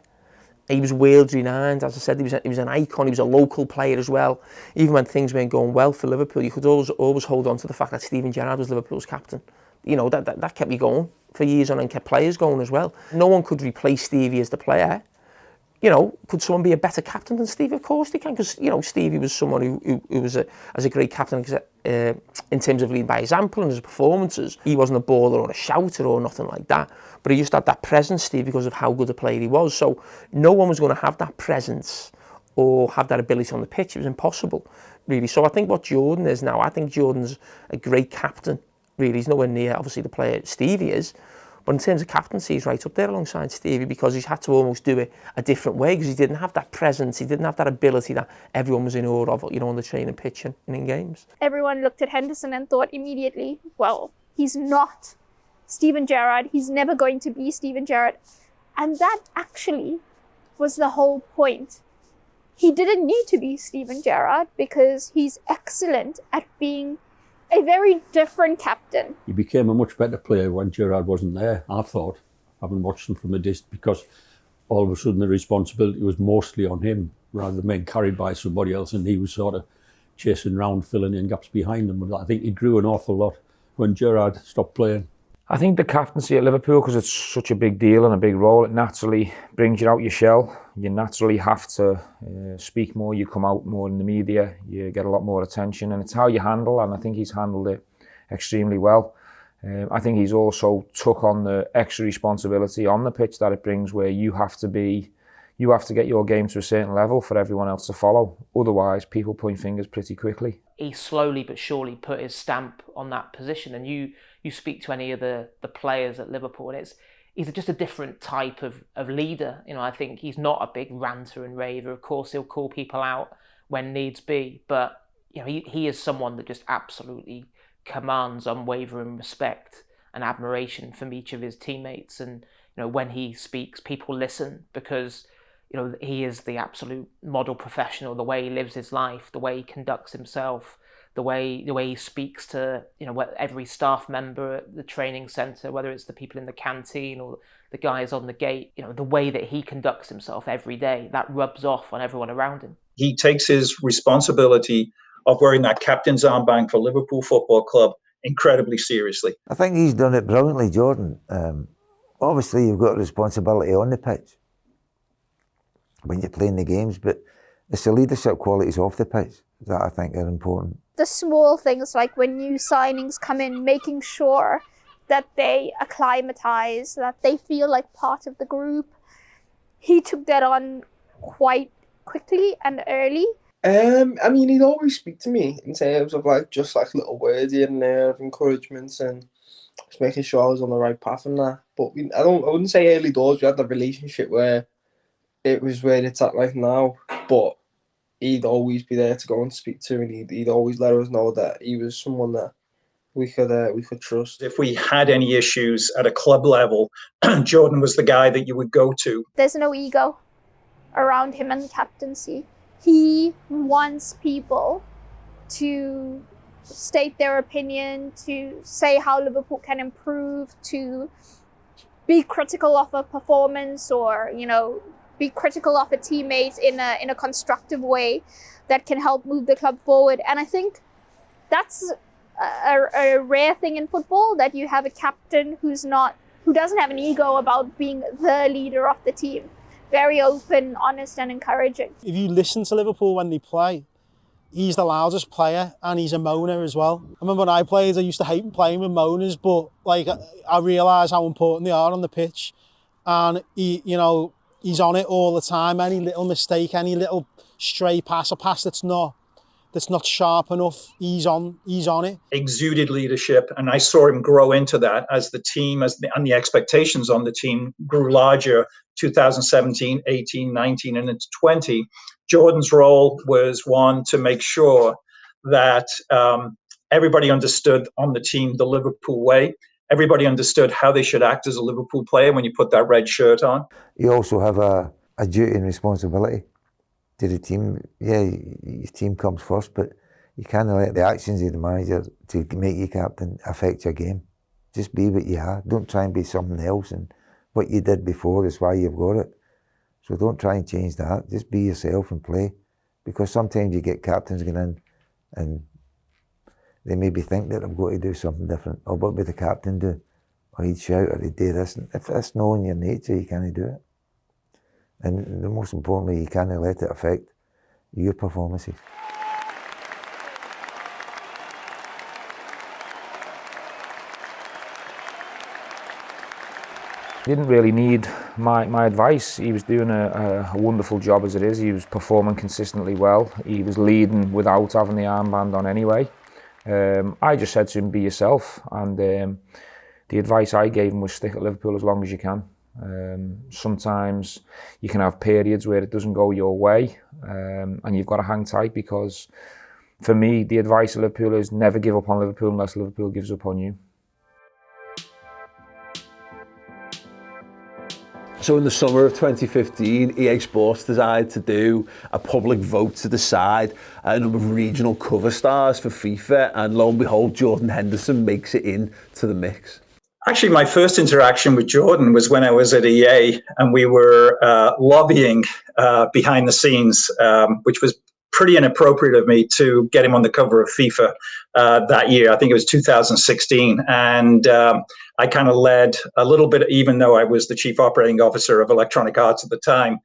He was world renowned, as I said. He was an icon. He was a local player as well. Even when things weren't going well for Liverpool, you could always hold on to the fact that Steven Gerrard was Liverpool's captain. You know, that kept me going for years on and kept players going as well. No one could replace Stevie as the player. You know, could someone be a better captain than Stevie? Of course they can, because, you know, Stevie was someone who was as a great captain in terms of leading by example and his performances. He wasn't a baller or a shouter or nothing like that, but he just had that presence, Stevie, because of how good a player he was. So no one was going to have that presence or have that ability on the pitch. It was impossible, really. So I think what Jordan is now, I think Jordan's a great captain, really. He's nowhere near, obviously, the player Stevie is. But in terms of captaincy, he's right up there alongside Stevie, because he's had to almost do it a different way, because he didn't have that presence, he didn't have that ability that everyone was in awe of, you know, on the training pitch and in games.
Everyone looked at Henderson and thought immediately, well, he's not Steven Gerrard, he's never going to be Steven Gerrard. And that actually was the whole point. He didn't need to be Steven Gerrard because he's excellent at being a very different captain.
He became a much better player when Gerrard wasn't there, I thought, having watched him from a distance, because all of a sudden the responsibility was mostly on him rather than being carried by somebody else, and he was sort of chasing around, filling in gaps behind him. I think he grew an awful lot when Gerrard stopped playing.
I think the captaincy at Liverpool, because it's such a big deal and a big role, it naturally brings you out your shell. You naturally have to speak more, you come out more in the media, you get a lot more attention, and it's how you handle, and I think he's handled it extremely well. I think he's also took on the extra responsibility on the pitch that it brings, where you have to get your game to a certain level for everyone else to follow. Otherwise, people point fingers pretty quickly.
He slowly but surely put his stamp on that position, and you speak to any of the players at Liverpool, and he's just a different type of leader. You know, I think he's not a big ranter and raver. Of course, he'll call people out when needs be, but you know, he is someone that just absolutely commands unwavering respect and admiration from each of his teammates. And you know, when he speaks, people listen, because he is the absolute model professional. The way he lives his life, the way he conducts himself, the way he speaks to every staff member at the training centre, whether it's the people in the canteen or the guys on the gate. The way that he conducts himself every day, that rubs off on everyone around him.
He takes his responsibility of wearing that captain's armband for Liverpool Football Club incredibly seriously.
I think he's done it brilliantly, Jordan. Obviously, you've got a responsibility on the pitch when you're playing the games, but it's the leadership qualities off the pitch that I think are important.
The small things, like when new signings come in, making sure that they acclimatise, that they feel like part of the group. He took that on quite quickly and early.
I mean, he'd always speak to me in terms of just little words here and there of encouragement and just making sure I was on the right path and that. But I wouldn't say early doors we had the relationship where it was where it's at now. But he'd always be there to go and speak to, and he'd always let us know that he was someone that we could trust.
If we had any issues at a club level, Jordan was the guy that you would go to.
There's no ego around him and captaincy. He wants people to state their opinion, to say how Liverpool can improve, to be critical of a performance or, be critical of a teammate in a constructive way that can help move the club forward. And I think that's a rare thing in football, that you have a captain who doesn't have an ego about being the leader of the team. Very open, honest and encouraging.
If you listen to Liverpool when they play, he's the loudest player and he's a moaner as well. I remember when I played, I used to hate playing with moaners, but I realise how important they are on the pitch. And he's on it all the time. Any little mistake, any little stray pass, a pass that's not sharp enough, he's on it.
Exuded leadership, and I saw him grow into that as the team, and the expectations on the team grew larger. 2017, 18, 19, and into 20. Jordan's role was one to make sure that everybody understood on the team the Liverpool way. Everybody understood how they should act as a Liverpool player when you put that red shirt on.
You also have a duty and responsibility to the team. Yeah, your team comes first, but you can't let the actions of the manager to make you captain affect your game. Just be what you are. Don't try and be something else, and what you did before is why you've got it. So don't try and change that. Just be yourself and play. Because sometimes you get captains going in and they maybe think that they've got to do something different. Or what would the captain do? Or he'd shout or he'd do this. And if that's not in your nature, you can't do it. And the most importantly, you can't let it affect your performances.
He didn't really need my advice. He was doing a wonderful job as it is. He was performing consistently well. He was leading without having the armband on anyway. I just said to him, be yourself. And the advice I gave him was stick at Liverpool as long as you can. Sometimes you can have periods where it doesn't go your way, and you've got to hang tight, because for me, the advice of Liverpool is never give up on Liverpool unless Liverpool gives up on you.
So in the summer of 2015, EA Sports decided to do a public vote to decide a number of regional cover stars for FIFA, and lo and behold, Jordan Henderson makes it into the mix.
Actually, my first interaction with Jordan was when I was at EA, and we were lobbying behind the scenes, which was pretty inappropriate of me to get him on the cover of FIFA that year. I think it was 2016. And I kind of led a little bit, even though I was the chief operating officer of Electronic Arts at the time,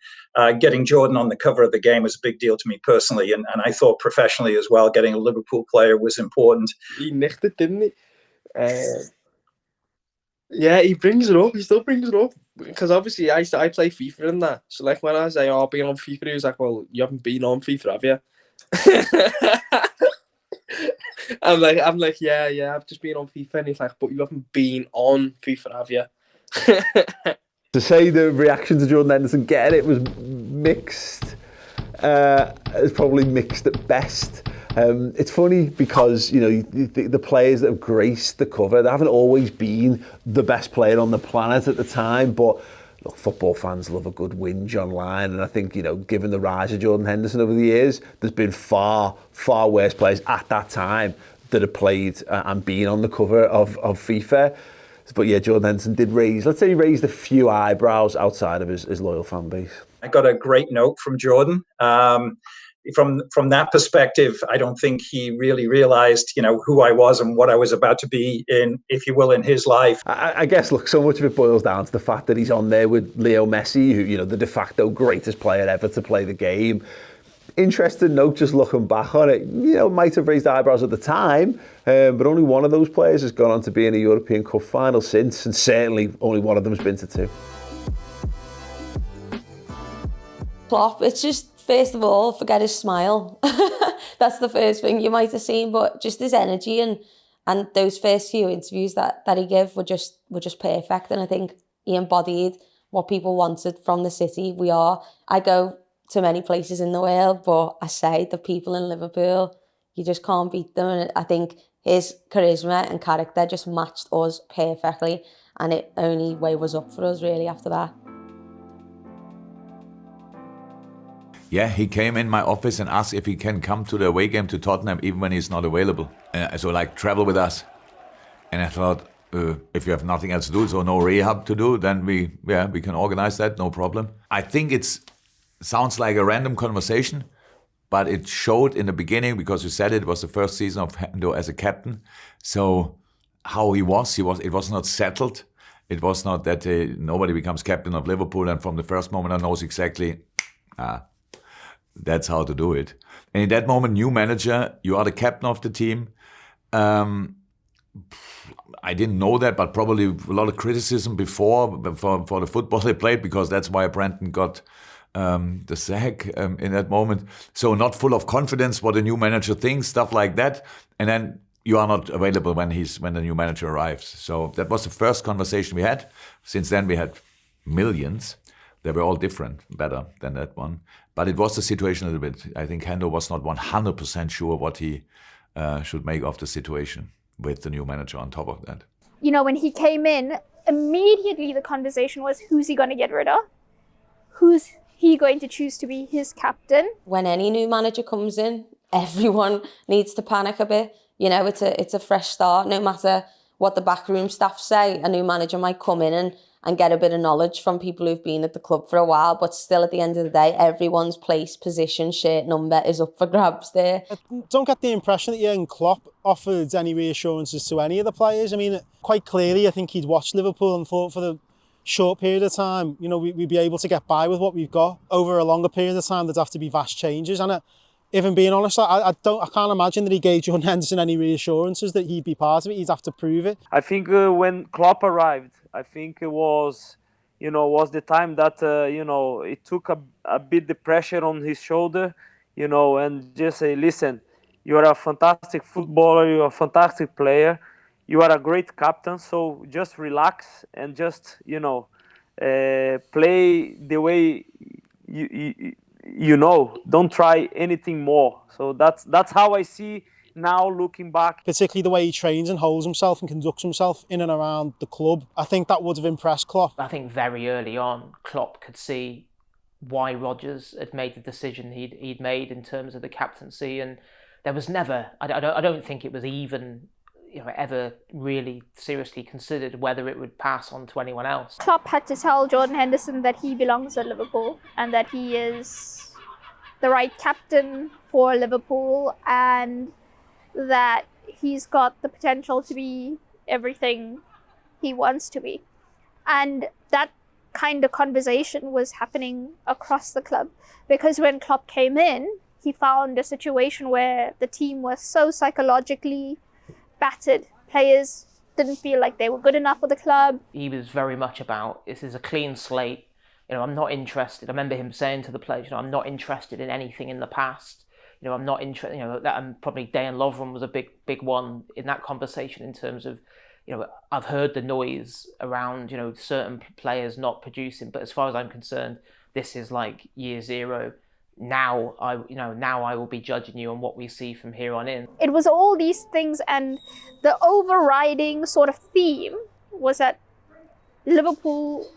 getting Jordan on the cover of the game was a big deal to me personally. And I thought professionally as well, getting a Liverpool player was important.
He nicked it, didn't he? Yeah, he brings it up. He still brings it up. Because obviously I play FIFA and that. So like when I say, oh, being on FIFA, he was like, well, you haven't been on FIFA, have you? I'm like, yeah, I've just been on FIFA. And he's like, but you haven't been on FIFA, have you?
To say the reaction to Jordan Henderson getting it was mixed. It's probably mixed at best. It's funny because, you know, the players that have graced the cover, they haven't always been the best player on the planet at the time, but look, football fans love a good whinge online, and I think, you know, given the rise of Jordan Henderson over the years, there's been far worse players at that time that have played and been on the cover of FIFA. But yeah, Jordan Henderson did raise a few eyebrows outside of his loyal fan base.
I got a great note from Jordan. From that perspective, I don't think he really realised, you know, who I was and what I was about to be in, if you will, in his life.
I guess, look, so much of it boils down to the fact that he's on there with Leo Messi, who, you know, the de facto greatest player ever to play the game. Interesting note, just looking back on it, you know, might have raised eyebrows at the time, but only one of those players has gone on to be in a European Cup final since, and certainly only one of them has been to 2.
Klopp, it's just, first of all, forget his smile. That's the first thing you might have seen, but just his energy and those first few interviews that he gave were just perfect, and I think he embodied what people wanted from the city. I go to many places in the world, but I say the people in Liverpool, you just can't beat them, and I think his charisma and character just matched us perfectly, and it only way was up for us really after that.
Yeah, he came in my office and asked if he can come to the away game to Tottenham even when he's not available. So like, travel with us. And I thought, if you have nothing else to do, so no rehab to do, then we can organize that, no problem. I think it sounds like a random conversation, but it showed in the beginning, because you said it was the first season of Hendo as a captain. So how it was not settled. It was not that nobody becomes captain of Liverpool and from the first moment I knows exactly, that's how to do it. And in that moment, new manager, you are the captain of the team. I didn't know that, but probably a lot of criticism before for the football they played, because that's why Brendan got the sack in that moment. So not full of confidence what the new manager thinks, stuff like that. And then you are not available when the new manager arrives. So that was the first conversation we had. Since then we had millions. They were all different, better than that one. But it was the situation a little bit. I think Hendo was not 100% sure what he should make of the situation with the new manager on top of that.
You know, when he came in, immediately the conversation was, who's he going to get rid of? Who's he going to choose to be his captain?
When any new manager comes in, everyone needs to panic a bit. You know, it's a fresh start. No matter what the backroom staff say, a new manager might come in and get a bit of knowledge from people who've been at the club for a while, but still at the end of the day, everyone's place, position, shirt number is up for grabs there.
I don't get the impression that Jurgen Klopp offered any reassurances to any of the players. I mean, quite clearly, I think he'd watched Liverpool and thought for the short period of time, you know, we'd be able to get by with what we've got. Over a longer period of time, there'd have to be vast changes. And if I'm being honest, I can't imagine that he gave Jordan Henderson any reassurances that he'd be part of it. He'd have to prove it.
I think when Klopp arrived, I think it was the time that, it took a bit the pressure on his shoulder, and just say, listen, you are a fantastic footballer, you're a fantastic player, you are a great captain, so just relax and just, play the way don't try anything more. So that's how I see now looking back.
Particularly the way he trains and holds himself and conducts himself in and around the club. I think that would have impressed Klopp.
I think very early on, Klopp could see why Rodgers had made the decision he'd made in terms of the captaincy, and there was never, I don't think it was even, ever really seriously considered whether it would pass on to anyone else.
Klopp had to tell Jordan Henderson that he belongs at Liverpool and that he is the right captain for Liverpool and that he's got the potential to be everything he wants to be. And that kind of conversation was happening across the club, because when Klopp came in, he found a situation where the team was so psychologically battered. Players didn't feel like they were good enough for the club.
He was very much about, this is a clean slate. I'm not interested. I remember him saying to the players, I'm not interested in anything in the past. I'm not interested, that, and probably Dejan Lovren was a big one in that conversation in terms of, I've heard the noise around, certain players not producing, but as far as I'm concerned, this is like year zero. Now I will be judging you on what we see from here on in.
It was all these things, and the overriding sort of theme was that Liverpool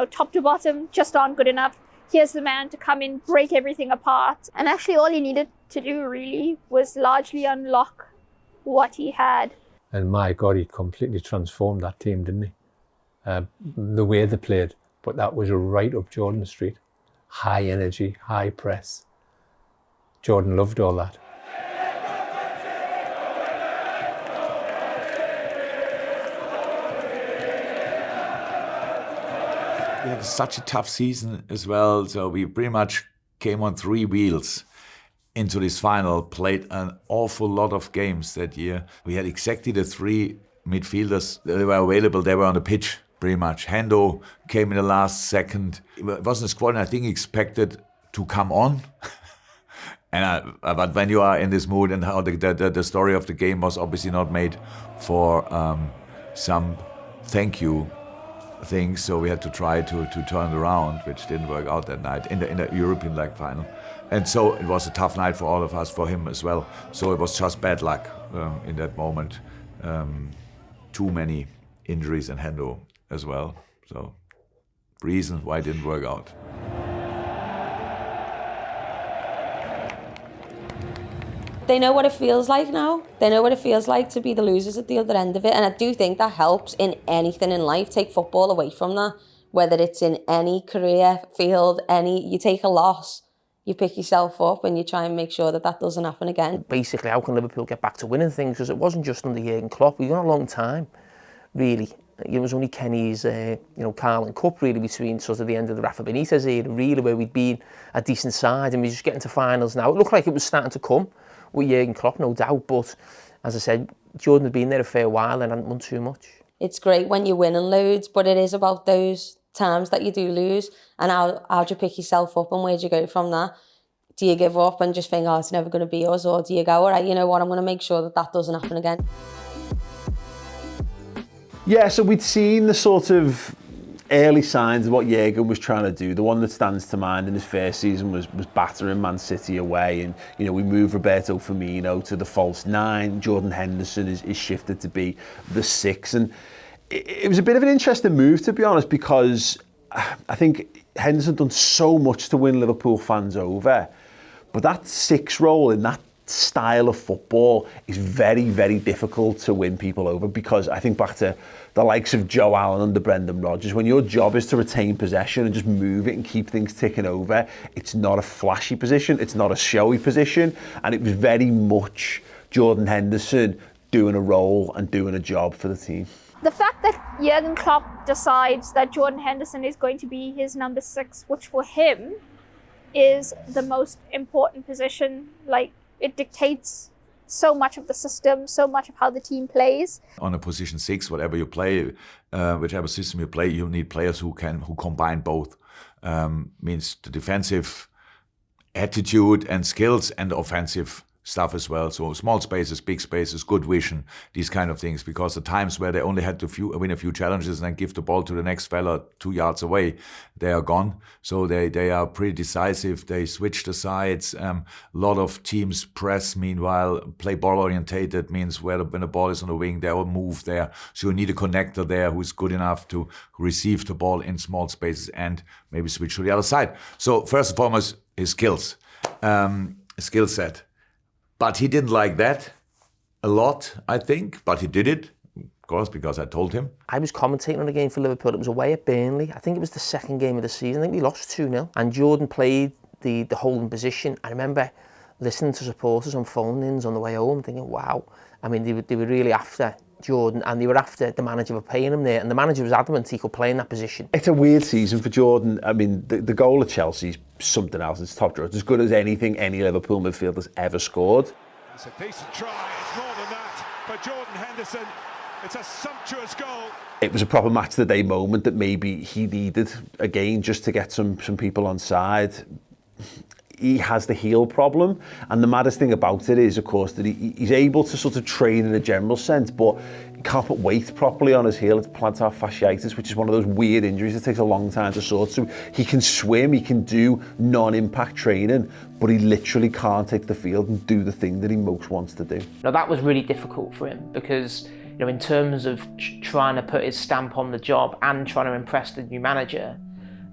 top to bottom just aren't good enough. Here's the man to come in, break everything apart. And actually all he needed to do really was largely unlock what he had.
And my God, he completely transformed that team, didn't he? The way they played, but that was right up Jordan Street. High energy, high press. Jordan loved all that.
We had such a tough season as well, so we pretty much came on 3 wheels into this final, played an awful lot of games that year. We had exactly the 3 midfielders that were available, they were on the pitch pretty much. Hendo came in the last second. It wasn't a squad I think expected to come on. But when you are in this mood, and how the story of the game was obviously not made for some thank you things, so we had to try to turn it around, which didn't work out that night in the European League final. And so it was a tough night for all of us, for him as well. So it was just bad luck in that moment. Too many injuries and Hendo as well. So reasons why it didn't work out.
They know what it feels like now. They know what it feels like to be the losers at the other end of it. And I do think that helps in anything in life. Take football away from that. Whether it's in any career field, you take a loss, you pick yourself up and you try and make sure that doesn't happen again.
Basically, how can Liverpool get back to winning things? Because it wasn't just under Jurgen Klopp. We've gone a long time, really. It was only Kenny's, Carling Cup, really, between sort of the end of the Rafa Benitez era, really, where we'd been a decent side and we're just getting to finals now. It looked like it was starting to come with Jurgen Klopp, no doubt, but as I said, Jordan had been there a fair while and hadn't won too much.
It's great when you're winning loads, but it is about those times that you do lose, and how do you pick yourself up and where do you go from that? Do you give up and just think, oh, it's never going to be us, or do you go, all right, you know what, I'm going to make sure that doesn't happen again?
Yeah, so we'd seen the sort of early signs of what Jurgen was trying to do. The one that stands to mind in his first season was battering Man City away, and we moved Roberto Firmino to the false 9. Jordan Henderson is shifted to be the 6, and it was a bit of an interesting move, to be honest, because I think Henderson done so much to win Liverpool fans over, but that 6 role in that style of football is very, very difficult to win people over, because I think back to the likes of Joe Allen under Brendan Rodgers, when your job is to retain possession and just move it and keep things ticking over, it's not a flashy position, it's not a showy position, and it was very much Jordan Henderson doing a role and doing a job for the team.
The fact that Jurgen Klopp decides that Jordan Henderson is going to be his number 6, which for him is the most important position, it dictates so much of the system, so much of how the team plays.
On a position 6, whatever you play, whichever system you play, you need players who combine both. Means the defensive attitude and skills and the offensive stuff as well. So small spaces, big spaces, good vision, these kind of things. Because the times where they only had to win a few challenges and then give the ball to the next fella 2 yards away, they are gone. So they are pretty decisive. They switch the sides. A lot of teams press, meanwhile, play ball orientated, means when the ball is on the wing, they will move there. So you need a connector there who's good enough to receive the ball in small spaces and maybe switch to the other side. So first and foremost, his skills, skill set. But he didn't like that a lot, I think, but he did it, of course, because I told him.
I was commentating on a game for Liverpool. It was away at Burnley. I think it was the second game of the season. I think we lost 2-0. And Jordan played the holding position. I remember listening to supporters on phone-ins on the way home, thinking, wow. I mean, they were really after Jordan, and they were after the manager for playing him there, and the manager was adamant he could play in that position.
It's a weird season for Jordan. I mean, the goal at Chelsea's something else. It's top drawer. It's as good as anything any Liverpool midfielder's ever scored.
It's a decent try. It's more than that for Jordan Henderson. It's a sumptuous goal.
It was a proper match of the day moment that maybe he needed again just to get some people on side. He has the heel problem, and the maddest thing about it is, of course, that he's able to sort of train in a general sense, but he can't put weight properly on his heel. It's plantar fasciitis, which is one of those weird injuries that takes a long time to sort. So he can swim, he can do non-impact training, but he literally can't take the field and do the thing that he most wants to do.
Now that was really difficult for him, because you know, in terms of trying to put his stamp on the job and trying to impress the new manager,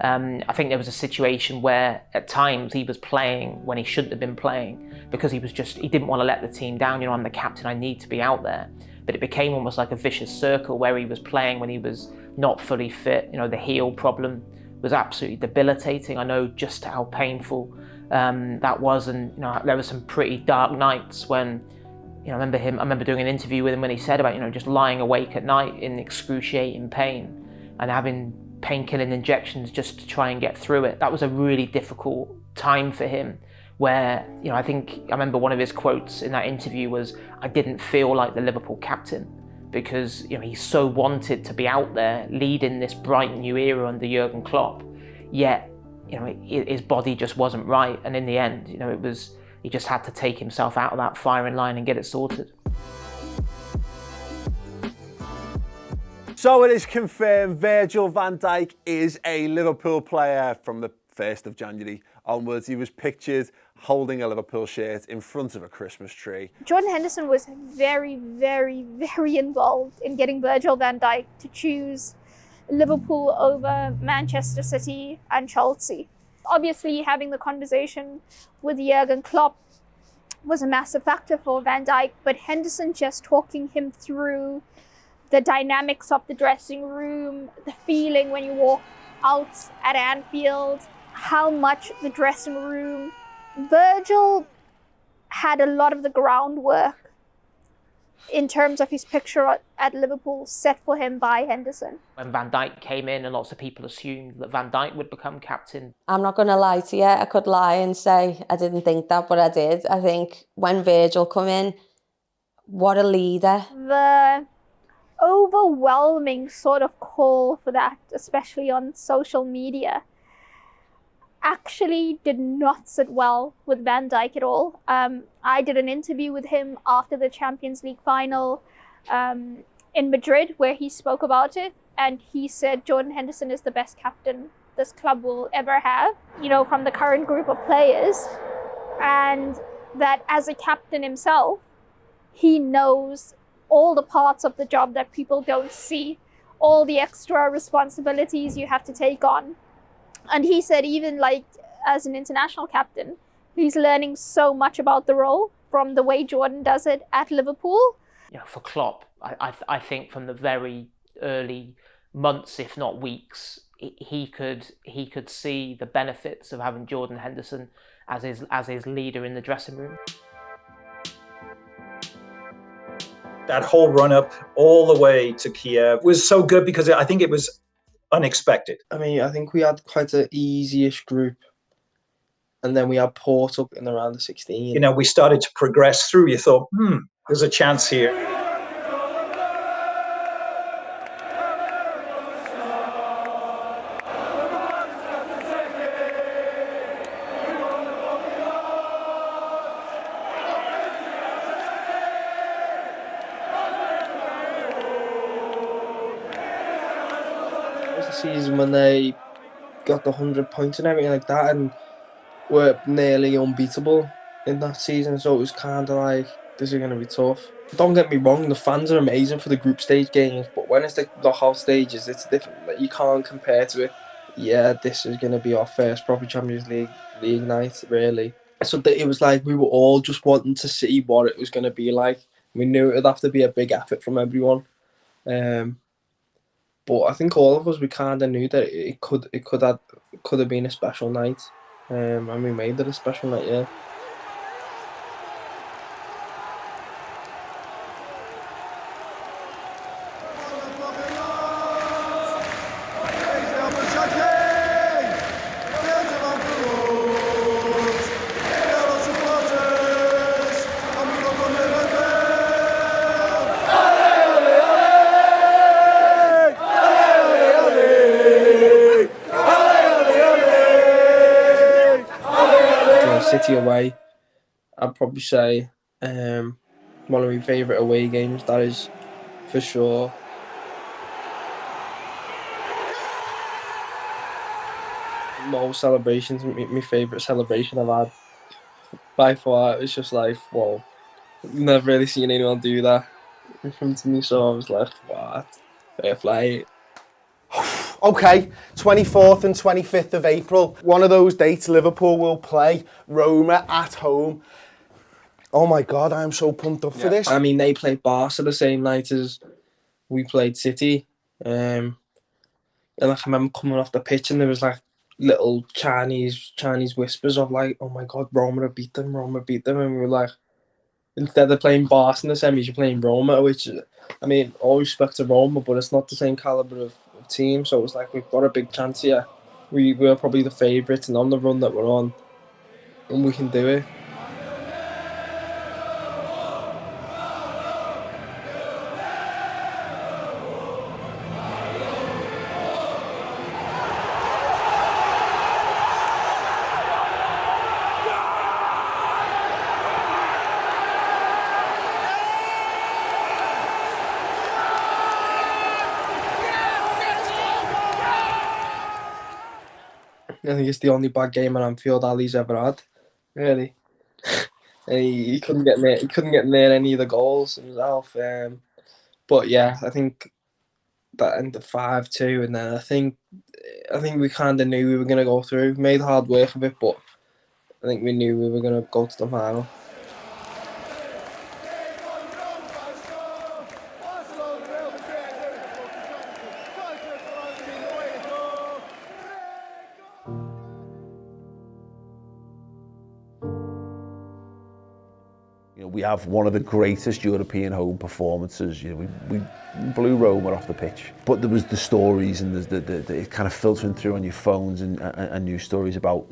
I think there was a situation where at times he was playing when he shouldn't have been playing because he didn't want to let the team down. You know, I'm the captain, I need to be out there. But it became almost like a vicious circle where he was playing when he was not fully fit. You know, the heel problem was absolutely debilitating. I know just how painful that was, and you know, there were some pretty dark nights when, you know, I remember doing an interview with him when he said about, you know, just lying awake at night in excruciating pain and having painkilling injections just to try and get through it. That was a really difficult time for him where, you know, I remember one of his quotes in that interview was, "I didn't feel like the Liverpool captain," because, you know, he so wanted to be out there leading this bright new era under Jurgen Klopp, yet, you know, his body just wasn't right, and in the end, you know, he just had to take himself out of that firing line and get it sorted.
So it is confirmed Virgil van Dijk is a Liverpool player from the 1st of January onwards. He was pictured holding a Liverpool shirt in front of a Christmas tree.
Jordan Henderson was very, very, very involved in getting Virgil van Dijk to choose Liverpool over Manchester City and Chelsea. Obviously, having the conversation with Jurgen Klopp was a massive factor for Van Dijk, but Henderson just talking him through the dynamics of the dressing room, the feeling when you walk out at Anfield, how much the dressing room. Virgil had a lot of the groundwork in terms of his picture at Liverpool set for him by Henderson.
When Van Dijk came in, and lots of people assumed that Van Dijk would become captain.
I'm not going to lie to you. I could lie and say I didn't think that, but I did. I think when Virgil come in, what a leader.
The overwhelming sort of call for that, especially on social media, actually did not sit well with Van Dijk at all. I did an interview with him after the Champions League final in Madrid where he spoke about it, and he said Jordan Henderson is the best captain this club will ever have, you know, from the current group of players, and that as a captain himself, he knows all the parts of the job that people don't see, all the extra responsibilities you have to take on. And he said even like as an international captain, he's learning so much about the role from the way Jordan does it at Liverpool.
You know, for Klopp, I think from the very early months, if not weeks, he could see the benefits of having Jordan Henderson as his leader in the dressing room.
That whole run-up all the way to Kiev was so good because I think it was unexpected.
I mean, I think we had quite an easy-ish group, and then we had Porto in the round of 16.
You know, we started to progress through. You thought, there's a chance here.
Season when they got the 100 points and everything like that, and were nearly unbeatable in that season, so it was kind of like, this is going to be tough. Don't get me wrong, the fans are amazing for the group stage games, but when it's the knockout stages, it's different. Like, you can't compare to it. Yeah, this is going to be our first proper Champions League night, really. So it was like we were all just wanting to see what it was going to be like. We knew it would have to be a big effort from everyone. But I think all of us, we kind of knew that it could have been a special night, and we made it a special night, yeah. City away, I'd probably say one of my favourite away games, that is for sure. Most celebrations, my favourite celebration I've had by far, it's just like, whoa, never really seen anyone do that. in front of me, so I was like, what? Fair play.
Okay, 24th and 25th of April. One of those dates Liverpool will play Roma at home. Oh my God, I am so pumped up for this.
I mean, they played Barca the same night as we played City. And like, I remember coming off the pitch and there was like little Chinese whispers of like, oh my God, Roma beat them. And we were like, instead of playing Barca in the semis, you're playing Roma, which, I mean, all respect to Roma, but it's not the same calibre of team. So it was like, we've got a big chance here. We're probably the favourites, and on the run that we're on, and we can do it. I think it's the only bad game at Anfield Ali's ever had, really. And he couldn't get near. He couldn't get near any of the goals himself. But yeah, I think that ended 5-2, and then I think we kind of knew we were going to go through. Made hard work of it, but I think we knew we were going to go to the final.
We have one of the greatest European home performances. We blew Roma off the pitch, but there was the stories and the kind of filtering through on your phones and news stories about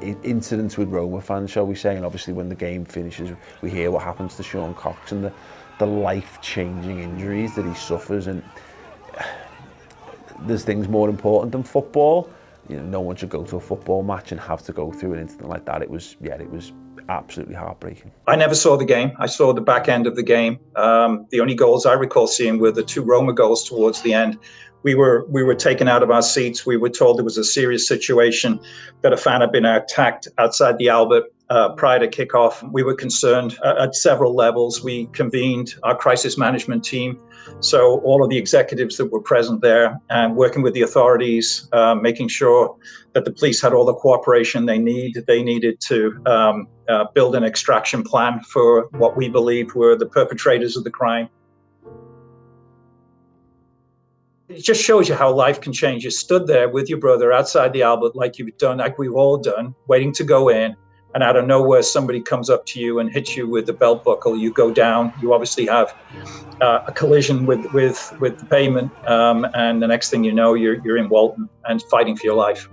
incidents with Roma fans, shall we say. And obviously, when the game finishes, we hear what happens to Sean Cox and the life-changing injuries that he suffers. And there's things more important than football. No one should go to a football match and have to go through an incident like that. It was absolutely heartbreaking.
I never saw the game. I saw the back end of the game. The only goals I recall seeing were the 2 Roma goals towards the end. We were taken out of our seats. We were told there was a serious situation, that a fan had been attacked outside the Albert prior to kickoff. We were concerned at several levels. We convened our crisis management team. So all of the executives that were present there and working with the authorities, making sure that the police had all the cooperation they needed to build an extraction plan for what we believed were the perpetrators of the crime. It just shows you how life can change. You stood there with your brother outside the Albert like you've done, like we've all done, waiting to go in. And out of nowhere, somebody comes up to you and hits you with the belt buckle. You go down. You obviously have a collision with the pavement. And the next thing you know, you're in Walton and fighting for your life.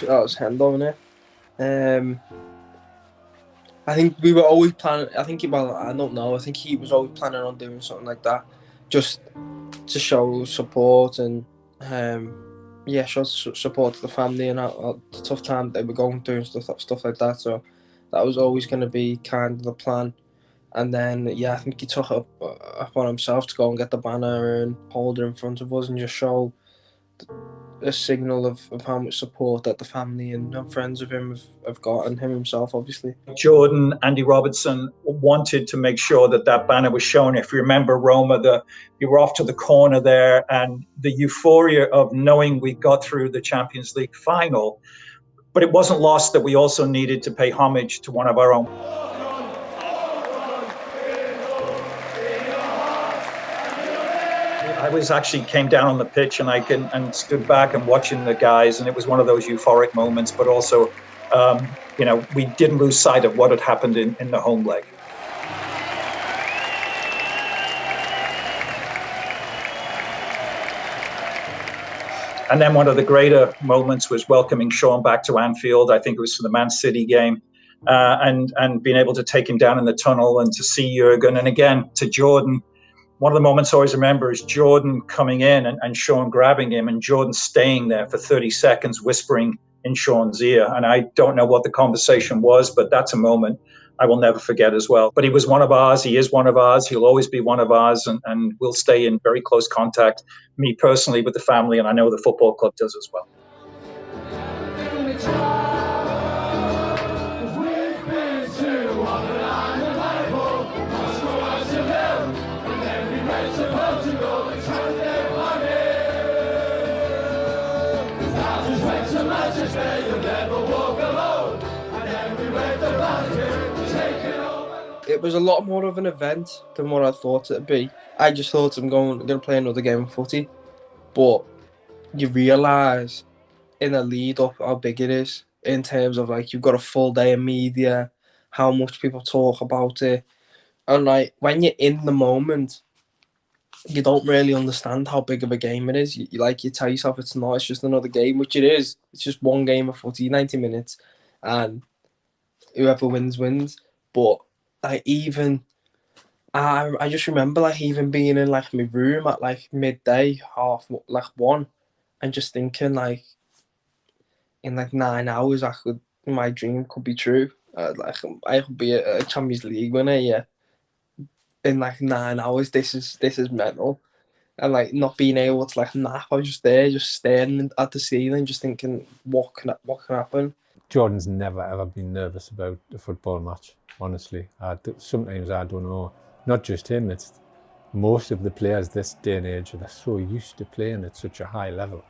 That was Hendo, innit? I think we were always planning. I don't know. I think he was always planning on doing something like that, just to show support and show support to the family and the tough time they were going through and stuff like that. So that was always going to be kind of the plan. And then I think he took it upon himself to go and get the banner and hold it in front of us and just show a signal of how much support that the family and friends of him have got, and him himself, obviously.
Jordan, Andy Robertson wanted to make sure that banner was shown. If you remember Roma, you were off to the corner there, and the euphoria of knowing we got through the Champions League final. But it wasn't lost that we also needed to pay homage to one of our own. I came down on the pitch and stood back and watching the guys, and it was one of those euphoric moments, but also, we didn't lose sight of what had happened in the home leg. And then one of the greater moments was welcoming Sean back to Anfield. I think it was for the Man City game, and being able to take him down in the tunnel and to see Jurgen, and again to Jordan. One of the moments I always remember is Jordan coming in and Sean grabbing him, and Jordan staying there for 30 seconds whispering in Sean's ear. And I don't know what the conversation was, but that's a moment I will never forget as well. But he was one of ours. He is one of ours. He'll always be one of ours. And we'll stay in very close contact, me personally with the family, and I know the football club does as well.
It was a lot more of an event than what I thought it'd be. I just thought I'm going to play another game of footy, but you realise in a lead up how big it is in terms of like you've got a full day of media, how much people talk about it, and like when you're in the moment, you don't really understand how big of a game it is. You tell yourself it's not, it's just another game, which it is. It's just one game of footy, 90 minutes, and whoever wins, wins. But like even, I just remember like even being in like my room at like midday, one, and just thinking like, in like 9 hours, my dream could be true. I could be a Champions League winner, yeah. In like 9 hours, this is mental. And like not being able to like nap, I was just there, just staring at the ceiling, just thinking, what can happen?
Jordan's never ever been nervous about a football match, honestly. Sometimes I don't know, not just him, it's most of the players this day and age, they're so used to playing at such a high level,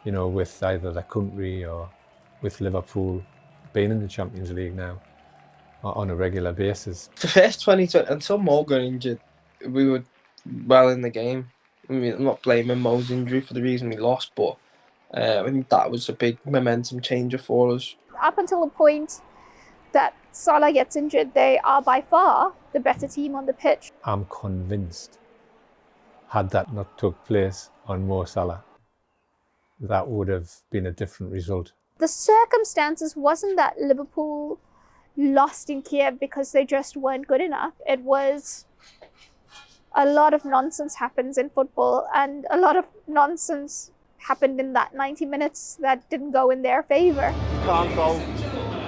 you know, with either the country or with Liverpool being in the Champions League now on a regular basis.
The first 2020, until Mo got injured, we were well in the game. I mean, I'm not blaming Mo's injury for the reason we lost, but I think that was a big momentum changer for us.
Up until the point that Salah gets injured, they are by far the better team on the pitch.
I'm convinced, had that not took place on Mo Salah, that would have been a different result.
The circumstances wasn't that Liverpool lost in Kiev because they just weren't good enough. It was a lot of nonsense happens in football, and a lot of nonsense happened in that 90 minutes that didn't go in their favour.
You can't go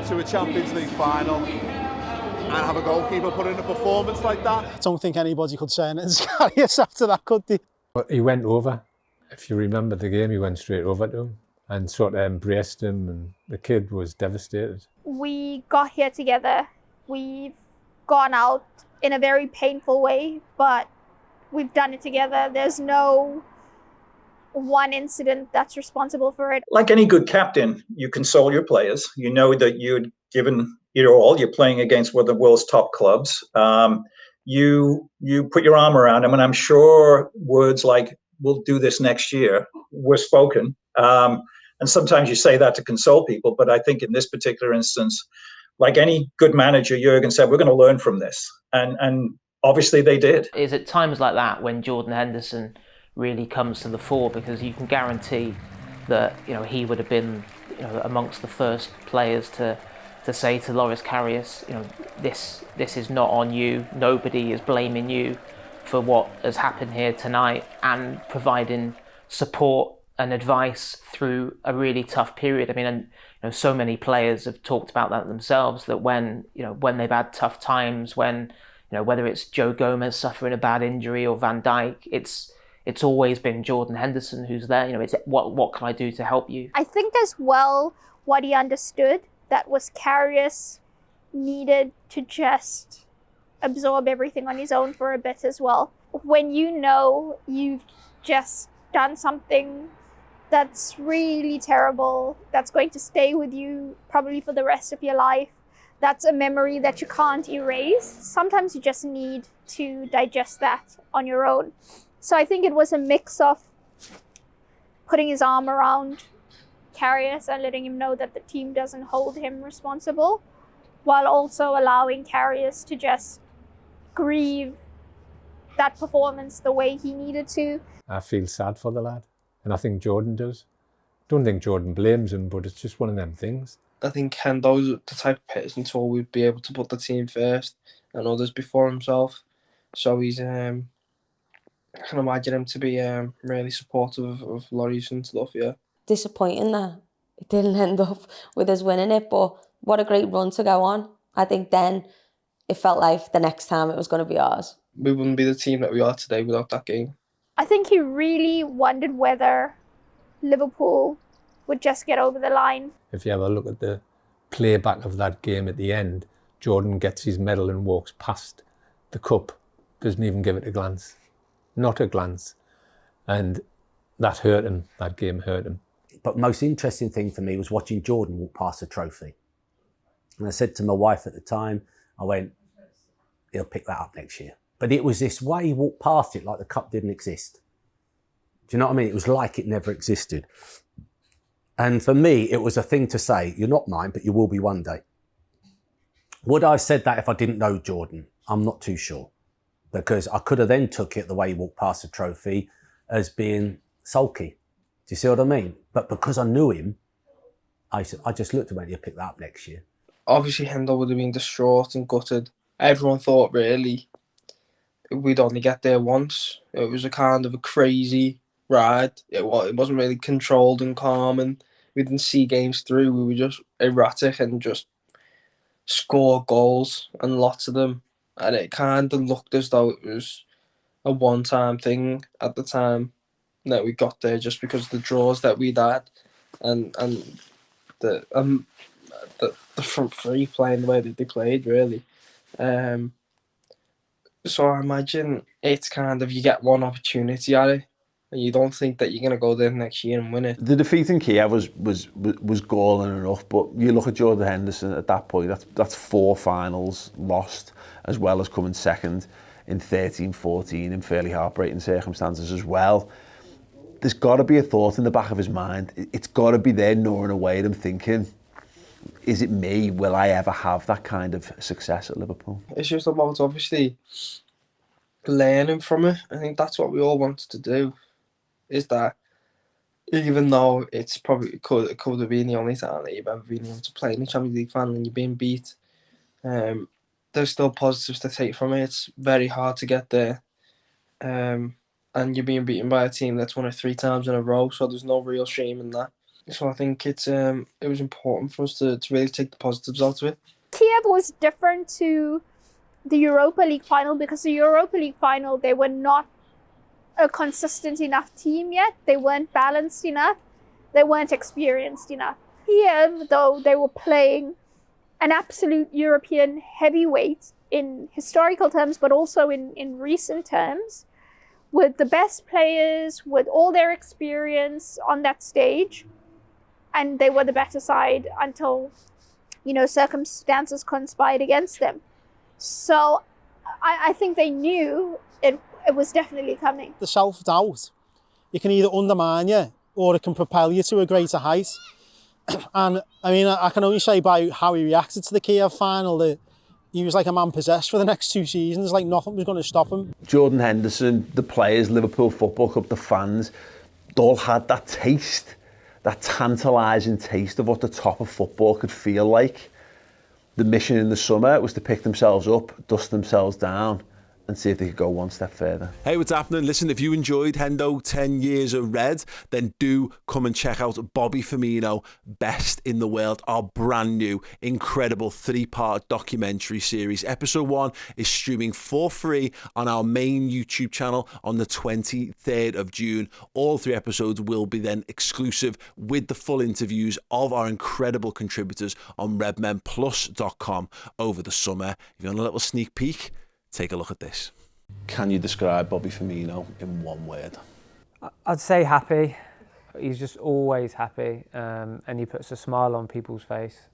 to a Champions League final and have a goalkeeper put in a performance like that.
I don't think anybody could say anything Karius after that, could they?
But he went over. If you remember the game, he went straight over to him and sort of embraced him, and the kid was devastated.
We got here together. We've gone out in a very painful way, but we've done it together. There's no one incident that's responsible for it.
Like any good captain, you console your players. You know that you'd given it all. You're playing against one of the world's top clubs. You put your arm around them, and I'm sure words like, we'll do this next year, were spoken. And sometimes you say that to console people, but I think in this particular instance, like any good manager, Jurgen said, we're going to learn from this. And obviously they did.
It's at times like that when Jordan Henderson really comes to the fore, because you can guarantee that, you know, he would have been, you know, amongst the first players to say to Loris Karius, you know, this is not on you. Nobody is blaming you for what has happened here tonight, and providing support and advice through a really tough period. I mean, and you know, so many players have talked about that themselves, that when they've had tough times, when, you know, whether it's Joe Gomez suffering a bad injury or Van Dijk, it's always been Jordan Henderson who's there. You know, it's what can I do to help you?
I think as well, what he understood that was Karius needed to just absorb everything on his own for a bit as well. When you know you've just done something that's really terrible, that's going to stay with you probably for the rest of your life, that's a memory that you can't erase, sometimes you just need to digest that on your own. So I think it was a mix of putting his arm around Karius and letting him know that the team doesn't hold him responsible, while also allowing Karius to just grieve that performance the way he needed to.
I feel sad for the lad, and I think Jordan does. Don't think Jordan blames him, but it's just one of them things.
I think Hendo's the type of person to always be able to put the team first and others before himself. So he's, I can imagine him to be really supportive of Loris and stuff, yeah.
Disappointing that it didn't end up with us winning it, but what a great run to go on. I think then it felt like the next time it was going to be ours.
We wouldn't be the team that we are today without that game.
I think he really wondered whether Liverpool would just get over the line.
If you have a look at the playback of that game at the end, Jordan gets his medal and walks past the cup, doesn't even give it a glance. Not a glance. And that hurt him, that game hurt him.
But most interesting thing for me was watching Jordan walk past the trophy. And I said to my wife at the time, I went, he'll pick that up next year. But it was this way he walked past it like the cup didn't exist. Do you know what I mean? It was like it never existed. And for me, it was a thing to say, you're not mine, but you will be one day. Would I have said that if I didn't know Jordan? I'm not too sure. Because I could have then took it the way he walked past the trophy as being sulky. Do you see what I mean? But because I knew him, I just looked at him and he'll pick that up next year.
Obviously, Hendo would have been distraught and gutted. Everyone thought, really, we'd only get there once. It was a kind of a crazy ride. It wasn't really controlled and calm, and we didn't see games through. We were just erratic and just scored goals, and lots of them. And it kind of looked as though it was a one-time thing at the time that we got there, just because of the draws that we'd had, and the front three playing the way that they played, really. So I imagine it's kind of, you get one opportunity at it, and you don't think that you're going to go there next year and win it.
The defeat in Kiev was galling enough, but you look at Jordan Henderson at that point, that's 4 finals lost, as well as coming second in 13-14 in fairly heartbreaking circumstances as well. There's got to be a thought in the back of his mind. It's got to be there gnawing away at him, thinking, is it me? Will I ever have that kind of success at Liverpool?
It's just about, obviously, learning from it. I think that's what we all wanted to do, is that even though it's probably it could have been the only time that you've ever been able to play in the Champions League final and you've been beat, there's still positives to take from it. It's very hard to get there, and you're being beaten by a team that's won it 3 times in a row, so there's no real shame in that. So I think it was important for us to really take the positives out of it.
Kiev was different to the Europa League final, because the Europa League final, they were not a consistent enough team yet. They weren't balanced enough. They weren't experienced enough. Here, though, they were playing an absolute European heavyweight in historical terms, but also in recent terms, with the best players, with all their experience on that stage. And they were the better side until, circumstances conspired against them. So I think they knew it was definitely coming.
The self-doubt, it can either undermine you or it can propel you to a greater height. And I mean, I can only say by how he reacted to the Kiev final that he was like a man possessed for the next 2 seasons, like nothing was going to stop him.
Jordan Henderson, the players, Liverpool Football Club, the fans, they all had that taste, that tantalising taste of what the top of football could feel like. The mission in the summer was to pick themselves up, dust themselves down, and see if they could go one step further.
Hey, what's happening? Listen, if you enjoyed Hendo 10 Years of Red, then do come and check out Bobby Firmino, Best in the World, our brand new, incredible 3-part documentary series. Episode 1 is streaming for free on our main YouTube channel on the 23rd of June. All 3 episodes will be then exclusive with the full interviews of our incredible contributors on RedmenPLUS.com over the summer. If you want a little sneak peek, take a look at this.
Can you describe Bobby Firmino in one word?
I'd say happy. He's just always happy, and he puts a smile on people's face.